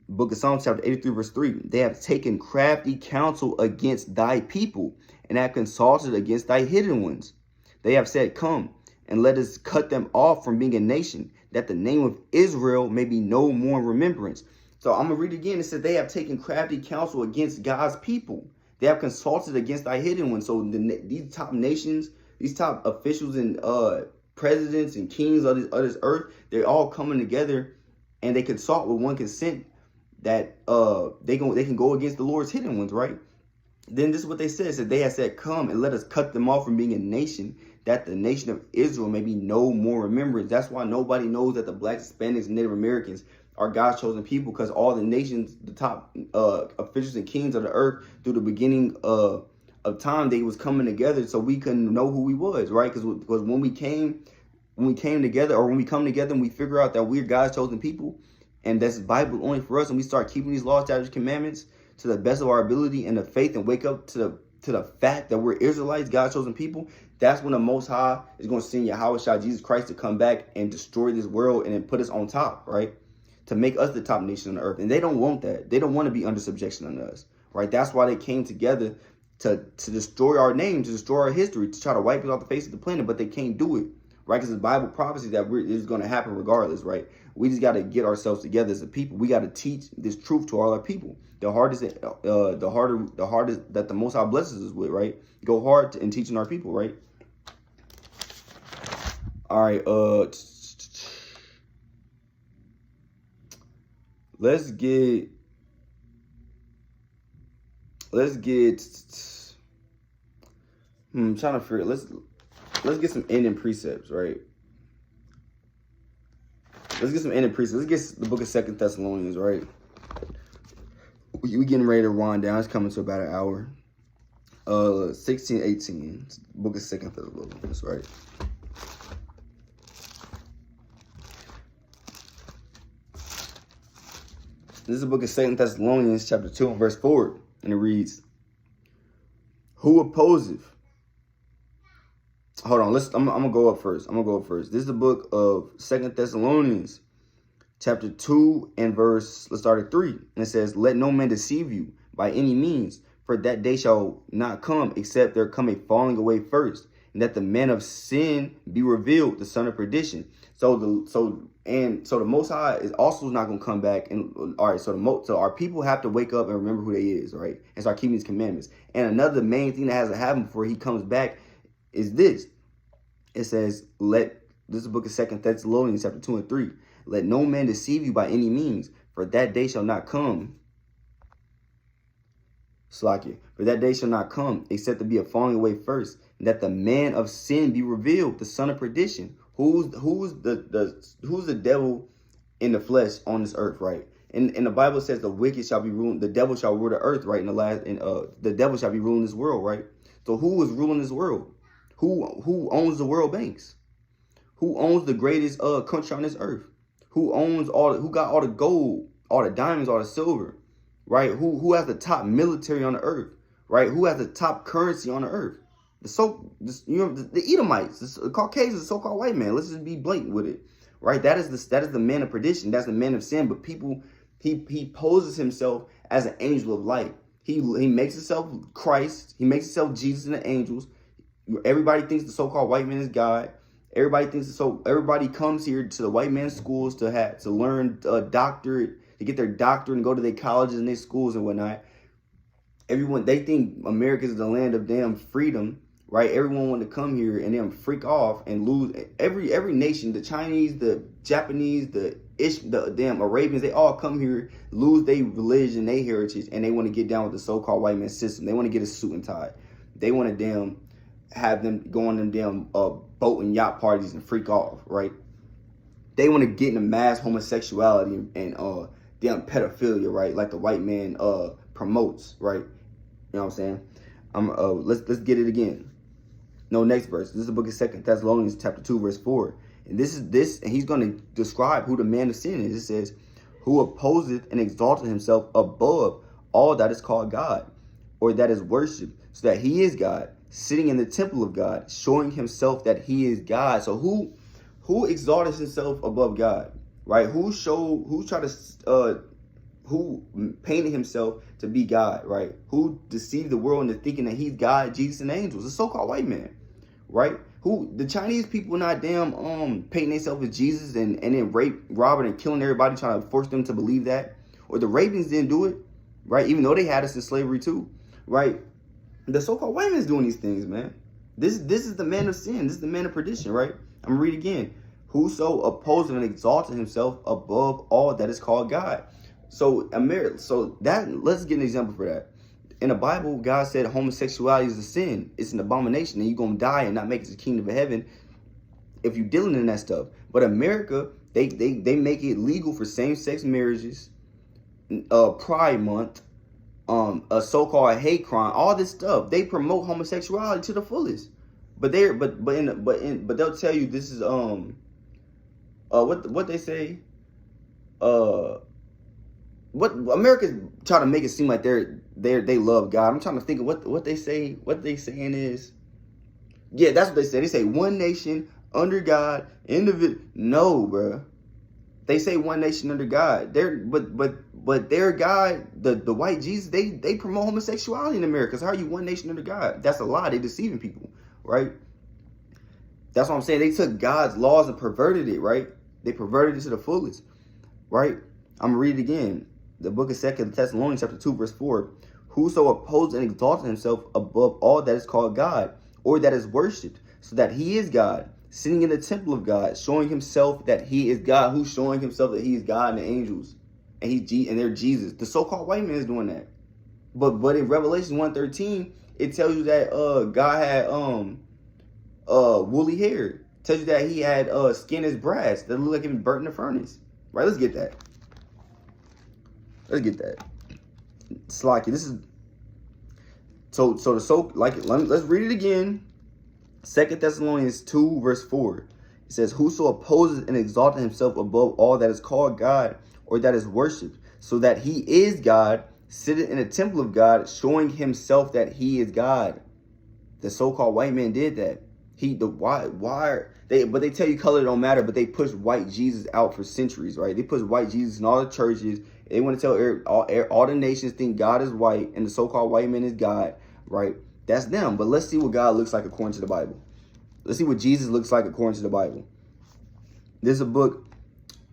book of Psalms, chapter 83, verse 3. "They have taken crafty counsel against thy people, and have consulted against thy hidden ones. They have said, Come, and let us cut them off from being a nation, that the name of Israel may be no more in remembrance." So I'm going to read again. It says, they have taken crafty counsel against God's people. They have consulted against thy hidden ones. So these top nations, these top officials and presidents and kings of this earth, they're all coming together, and they consult with one consent that they can go against the Lord's hidden ones, right? Then this is what they said. It said, they have said, "Come, and let us cut them off from being a nation, that the nation of Israel may be no more remembrance." That's why nobody knows that the Blacks, Hispanics, and Native Americans are God's chosen people, because all the nations, the top officials and kings of the earth, through the beginning of time, they was coming together so we couldn't know who we was, right? Because when we came together, or when we come together and we figure out that we're God's chosen people, and that's Bible only for us, and we start keeping these laws, statutes, commandments to the best of our ability and the faith, and wake up to the fact that we're Israelites, God's chosen people, that's when the Most High is going to send Yahushua, Jesus Christ, to come back and destroy this world and then put us on top, right? To make us the top nation on the earth. And they don't want that. They don't want to be under subjection on us, right? That's why they came together to destroy our name, to destroy our history, to try to wipe us off the face of the planet, but they can't do it, right? Because the Bible prophecy that it's going to happen regardless, right? We just got to get ourselves together as a people. We got to teach this truth to all our people. The hardest that the Most High blesses us with, right? Go hard in teaching our people, right? All right, let's get I'm trying to figure. Let's get some ending precepts, right? Let's get some ending precepts. Let's get the book of 2 Thessalonians, right? We getting ready to wind down. It's coming to about an hour. 16:18, book of 2 Thessalonians, right? This is the book of 2 Thessalonians, chapter 2, verse 4, and it reads, "Who opposeth?" Hold on, I'm gonna go up first. This is the book of 2 Thessalonians, chapter 2 and verse, let's start at 3. And it says, "Let no man deceive you by any means, for that day shall not come, except there come a falling away first, and that the man of sin be revealed, the son of perdition." So the Most High is also not gonna come back. And all right, so our people have to wake up and remember who they is, right? And start keeping His commandments. And another main thing that has to happen before He comes back is this. It says, this is the book of 2 Thessalonians, chapter 2 and 3. "Let no man deceive you by any means, for that day shall not come." Slakia. "For that day shall not come, except to be a falling away first, and that the man of sin be revealed, the son of perdition." Who's the devil in the flesh on this earth, right? And the Bible says the wicked shall be ruling, the devil shall rule the earth, right? The devil shall be ruling this world, right? So who is ruling this world? Who owns the world banks? Who owns the greatest country on this earth? Who got all the gold, all the diamonds, all the silver, right? Who has the top military on the earth, right? Who has the top currency on the earth? The Edomites, the Caucasians, the so-called white man. Let's just be blatant with it, right? That is the man of perdition. That's the man of sin. But people, he poses himself as an angel of light. He makes himself Christ. He makes himself Jesus and the angels. Everybody thinks the so-called white man is God. Everybody comes here to the white man's schools to learn a doctorate, to get their doctorate and go to their colleges and their schools and whatnot. They think America is the land of damn freedom, right? Everyone want to come here and then freak off and lose every nation, the Chinese, the Japanese, the damn Arabians, they all come here, lose their religion, their heritage, and they want to get down with the so-called white man system. They want to get a suit and tie. They want to damn have them go on them damn boat and yacht parties and freak off, right? They want to get into mass homosexuality and damn pedophilia, right? Like the white man promotes, right? You know what I'm saying? Let's get it again. No, next verse. This is the book of 2 Thessalonians, chapter 2, verse 4. And and he's going to describe who the man of sin is. It says, "Who opposeth and exalteth himself above all that is called God, or that is worshipped, so that he is God, sitting in the temple of God, showing himself that he is God." So who exalted himself above God, right? Who painted himself to be God, right? Who deceived the world into thinking that he's God, Jesus, and angels? The so-called white man, right? The Chinese people not damn painting themselves as Jesus and then robbing and killing everybody, trying to force them to believe that. Or the Arabians didn't do it, right? Even though they had us in slavery too, right? The so-called white man's doing these things, man. This is the man of sin. This is the man of perdition, right? I'm gonna read again. "Whoso opposeth and exalted himself above all that is called God." So let's get an example for that. In the Bible, God said homosexuality is a sin. It's an abomination, and you're gonna die and not make it to the kingdom of heaven if you're dealing in that stuff. But America, they make it legal for same-sex marriages, Pride Month, a so-called hate crime, all this stuff. They promote homosexuality to the fullest. But they'll tell you this is what they say. What America's trying to make it seem like they love God. I'm trying to think of what they say. What they saying is, yeah, that's what they say. They say one nation under God, individual. No, bro. They say one nation under God. But their God, the white Jesus, they promote homosexuality in America. So how are you one nation under God? That's a lie. They're deceiving people, right? That's what I'm saying. They took God's laws and perverted it, right? They perverted it to the fullest, right? I'm going to read it again. The book of 2 Thessalonians chapter 2, verse 4. Whoso opposes and exalts himself above all that is called God, or that is worshipped, so that he is God, sitting in the temple of God, showing himself that he is God. Who's showing himself that he is God and the angels? And they're Jesus. The so-called white man is doing that. But in Revelation 1:13, it tells you that God had woolly hair. It tells you that he had skin as brass that looked like it was burnt in the furnace. Right? Let's get that. Let's get that. Slacky. This is let's read it again. 2 Thessalonians 2, verse 4. It says, whoso opposes and exalted himself above all that is called God, or that is worshipped, so that he is God, sitting in the temple of God, showing himself that he is God. The so-called white man did that. But they tell you color don't matter, but they push white Jesus out for centuries, right? They push white Jesus in all the churches. They want to tell all the nations think God is white and the so-called white man is God, right? That's them. But let's see what God looks like according to the Bible. Let's see what Jesus looks like according to the Bible. There's a book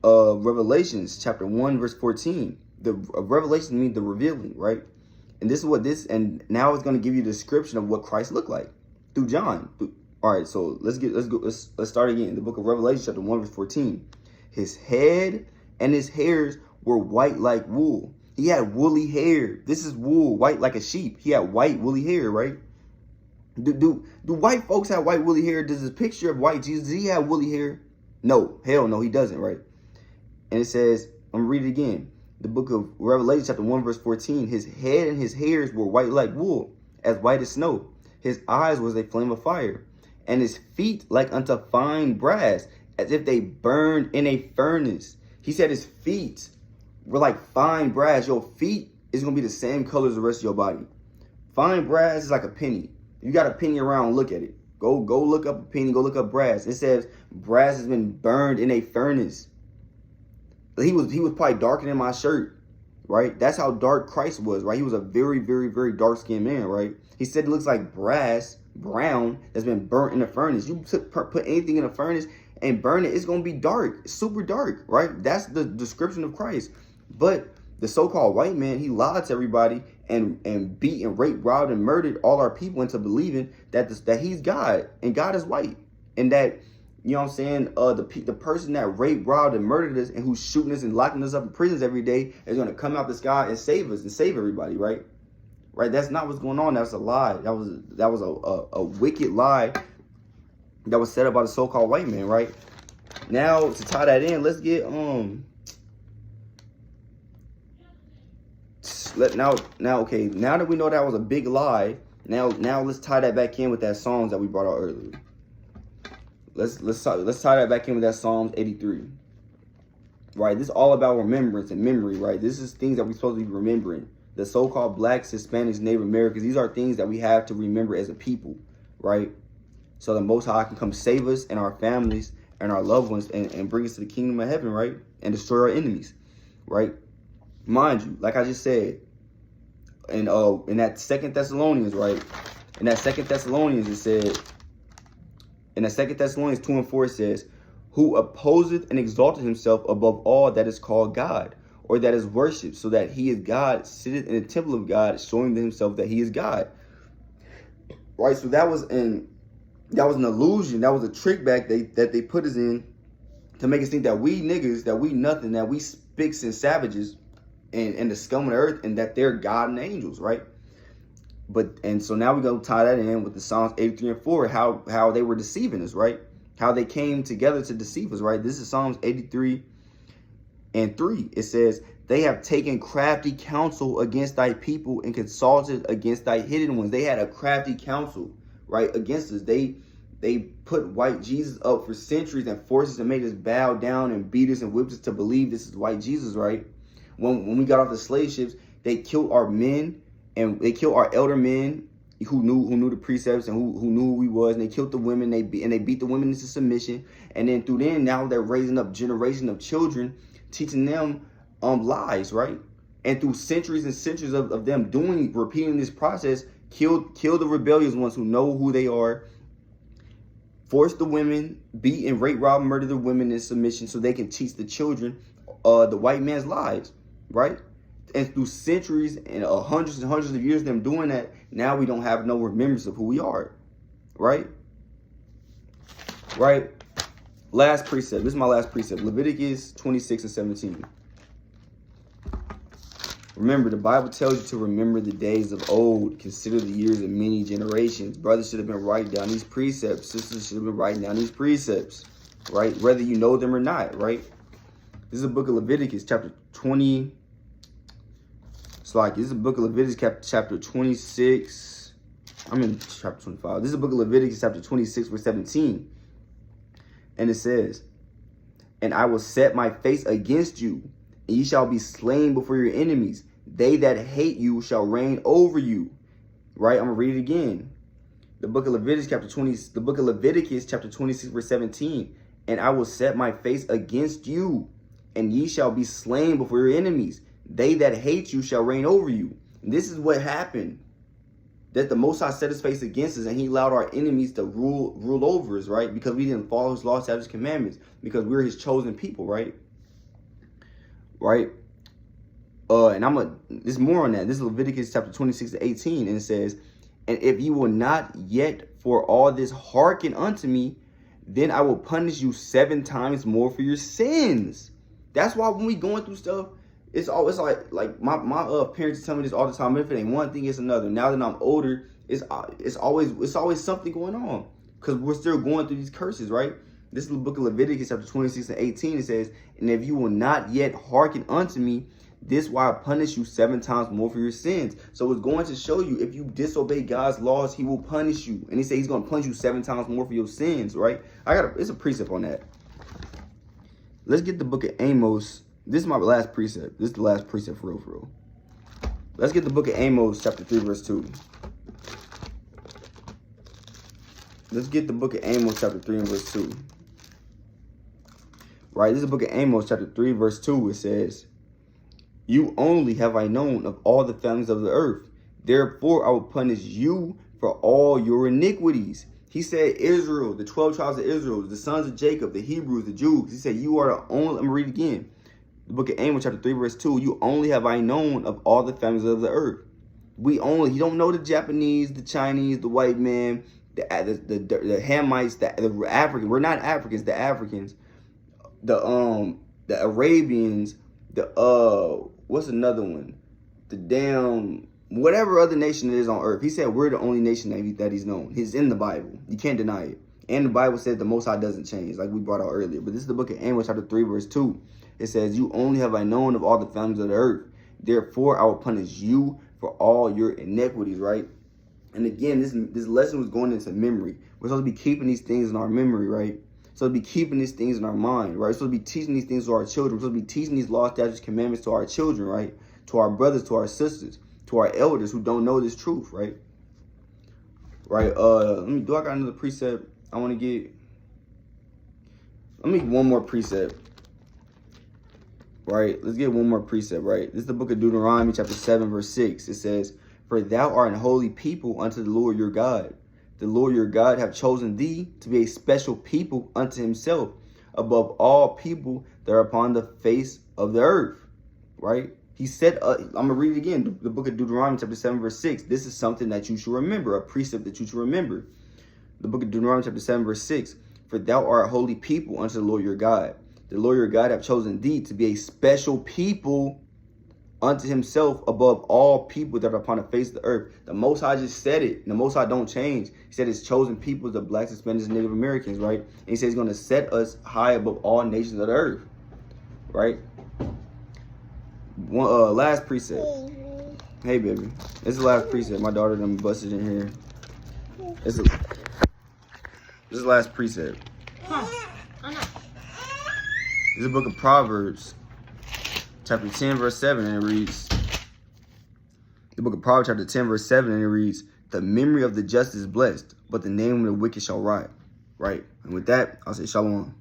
of Revelations, chapter 1, verse 14. The Revelation means the revealing, right? And this is what and now it's going to give you a description of what Christ looked like through John. All right, so let's start again. The book of Revelation, chapter 1, verse 14. His head and his hairs were white like wool. He had woolly hair. This is wool, white like a sheep. He had white woolly hair, right? Do white folks have white woolly hair? Does this picture of white Jesus, does he have woolly hair? No, hell no, he doesn't, right? And it says, I'm gonna read it again. The book of Revelation, chapter 1, verse 14. His head and his hairs were white like wool, as white as snow. His eyes was a flame of fire, and his feet like unto fine brass, as if they burned in a furnace. He said his feet were like fine brass. Your feet is going to be the same color as the rest of your body. Fine brass is like a penny. You got a penny around, look at it. Go look up a penny, go look up brass. It says brass has been burned in a furnace. He was probably darker than my shirt, right? That's how dark Christ was, right? He was a very, very, very dark-skinned man, right? He said it looks like brass, brown, that's been burnt in a furnace. You put anything in a furnace and burn it, it's going to be dark, super dark, right? That's the description of Christ. But the so-called white man, he lied to everybody and beat and raped, robbed, and murdered all our people into believing that he's God and God is white. And that, you know what I'm saying, the person that raped, robbed, and murdered us and who's shooting us and locking us up in prisons every day is going to come out the sky and save us and save everybody, right? Right? That's not what's going on. That's a lie. That was a wicked lie that was set up by the so-called white man, right? Now, to tie that in, let's get okay, now that we know that was a big lie, now let's tie that back in with that Psalms that we brought out earlier. Let's tie that back in with that Psalms 83. Right? This is all about remembrance and memory, right? This is things that we're supposed to be remembering. The so-called blacks, Hispanics, Native Americans, these are things that we have to remember as a people, right? So the Most High can come save us and our families and our loved ones and bring us to the kingdom of heaven, right? And destroy our enemies, right? Mind you, like I just said, in that 2 Thessalonians, right? In that 2 Thessalonians, it said, in that 2 Thessalonians 2 and 4, it says, who opposeth and exalteth himself above all that is called God, or that is worshipped, so that he is God, sitteth in the temple of God, showing to himself that he is God. Right? So that was an illusion. That was a trick back that they put us in to make us think that we niggas, that we nothing, that we spicks and savages and the scum of the earth, and that they're God and angels, right? And so now we're going to tie that in with the Psalms 83 and 4, how they were deceiving us, right? How they came together to deceive us, right? This is Psalms 83 and 3. It says, they have taken crafty counsel against thy people and consulted against thy hidden ones. They had a crafty counsel, right, against us. They put white Jesus up for centuries and forced us and made us bow down and beat us and whipped us to believe this is white Jesus, right? When we got off the slave ships, they killed our men and they killed our elder men who knew the precepts and who knew who we was, and they killed the women. They beat the women into submission, and then now they're raising up generation of children, teaching them lies, right? And through centuries and centuries of them repeating this process, kill the rebellious ones who know who they are, force the women, beat and rape, rob, murder the women in submission so they can teach the children the white man's lies, right? And through centuries and hundreds of years of them doing that, now we don't have no remembrance of who we are, right? Right? Last precept. This is my last precept. Leviticus 26 and 17. Remember, the Bible tells you to remember the days of old. Consider the years of many generations. Brothers should have been writing down these precepts. Sisters should have been writing down these precepts, right? Whether you know them or not, right? This is the book of Leviticus, chapter 20. This is the book of Leviticus, chapter 26. I'm in chapter 25. This is the book of Leviticus, chapter 26, verse 17. And it says, and I will set my face against you, and ye shall be slain before your enemies. They that hate you shall reign over you. Right? I'm going to read it again. The book of Leviticus, chapter 26, verse 17. And I will set my face against you, and ye shall be slain before your enemies. They that hate you shall reign over you. And this is what happened. That the Most High set his face against us, and he allowed our enemies to rule over us, right? Because we didn't follow his law, statutes, commandments, because we're his chosen people, right? Right? And there's more on that. This is Leviticus chapter 26 to 18, and it says, and if you will not yet for all this hearken unto me, then I will punish you 7 times more for your sins. That's why when we going through stuff, it's always like my parents tell me this all the time. If it ain't one thing, it's another. Now that I'm older, it's always something going on because we're still going through these curses, right? This is the book of Leviticus, chapter 26 and 18. It says, and if you will not yet hearken unto me, this why I punish you 7 times more for your sins. So it's going to show you if you disobey God's laws, he will punish you. And he said he's going to punish you 7 times more for your sins, right? It's a precept on that. Let's get the book of Amos. This is my last precept. This is the last precept for real. Let's get the book of Amos, chapter 3, verse 2. Let's get the book of Amos, chapter 3 and verse 2. Right, this is the book of Amos, chapter 3, verse 2. It says, you only have I known of all the families of the earth. Therefore, I will punish you for all your iniquities. He said Israel, the 12 tribes of Israel, the sons of Jacob, the Hebrews, the Jews. He said, you are the only, let me read again. The book of Amos, chapter 3, verse 2, you only have I known of all the families of the earth. You don't know the Japanese, the Chinese, the white man, the Hamites, the Africans. We're not Africans, the Africans, the Arabians, what's another one? Whatever other nation it is on earth. He said we're the only nation that he's known. He's in the Bible. You can't deny it. And the Bible says the Most High doesn't change, like we brought out earlier. But this is the book of Amos, chapter 3, verse 2. It says, you only have I known of all the families of the earth. Therefore, I will punish you for all your iniquities, right? And again, this lesson was going into memory. We're supposed to be keeping these things in our memory, right? So to be keeping these things in our mind, right? So to be teaching these things to our children. So to be teaching these laws, statutes, commandments to our children, right? To our brothers, to our sisters, to our elders who don't know this truth, right? Right. Do I got another precept I want to get? Let me get one more precept. Right. Let's get one more precept, right? This is the book of Deuteronomy, chapter 7, verse 6. It says, for thou art an holy people unto the Lord your God. The Lord your God have chosen thee to be a special people unto himself above all people that are upon the face of the earth. Right? He said, I'm going to read it again. The book of Deuteronomy, chapter 7, verse 6. This is something that you should remember, a precept that you should remember. The book of Deuteronomy, chapter 7, verse 6. For thou art a holy people unto the Lord your God. The Lord your God have chosen thee to be a special people unto himself above all people that are upon the face of the earth. The Most High just said it. And the Most High don't change. He said his chosen people, the blacks, Hispanics, and Native Americans, right? And he said he's going to set us high above all nations of the earth, right? One last precept. Hey, baby. This is the last precept. My daughter done busted in here. This is the last precept. This is the book of Proverbs, chapter 10, verse 7, and it reads, the book of Proverbs, chapter 10, verse 7, and it reads, the memory of the just is blessed, but the name of the wicked shall rot. Right? And with that, I'll say shalom.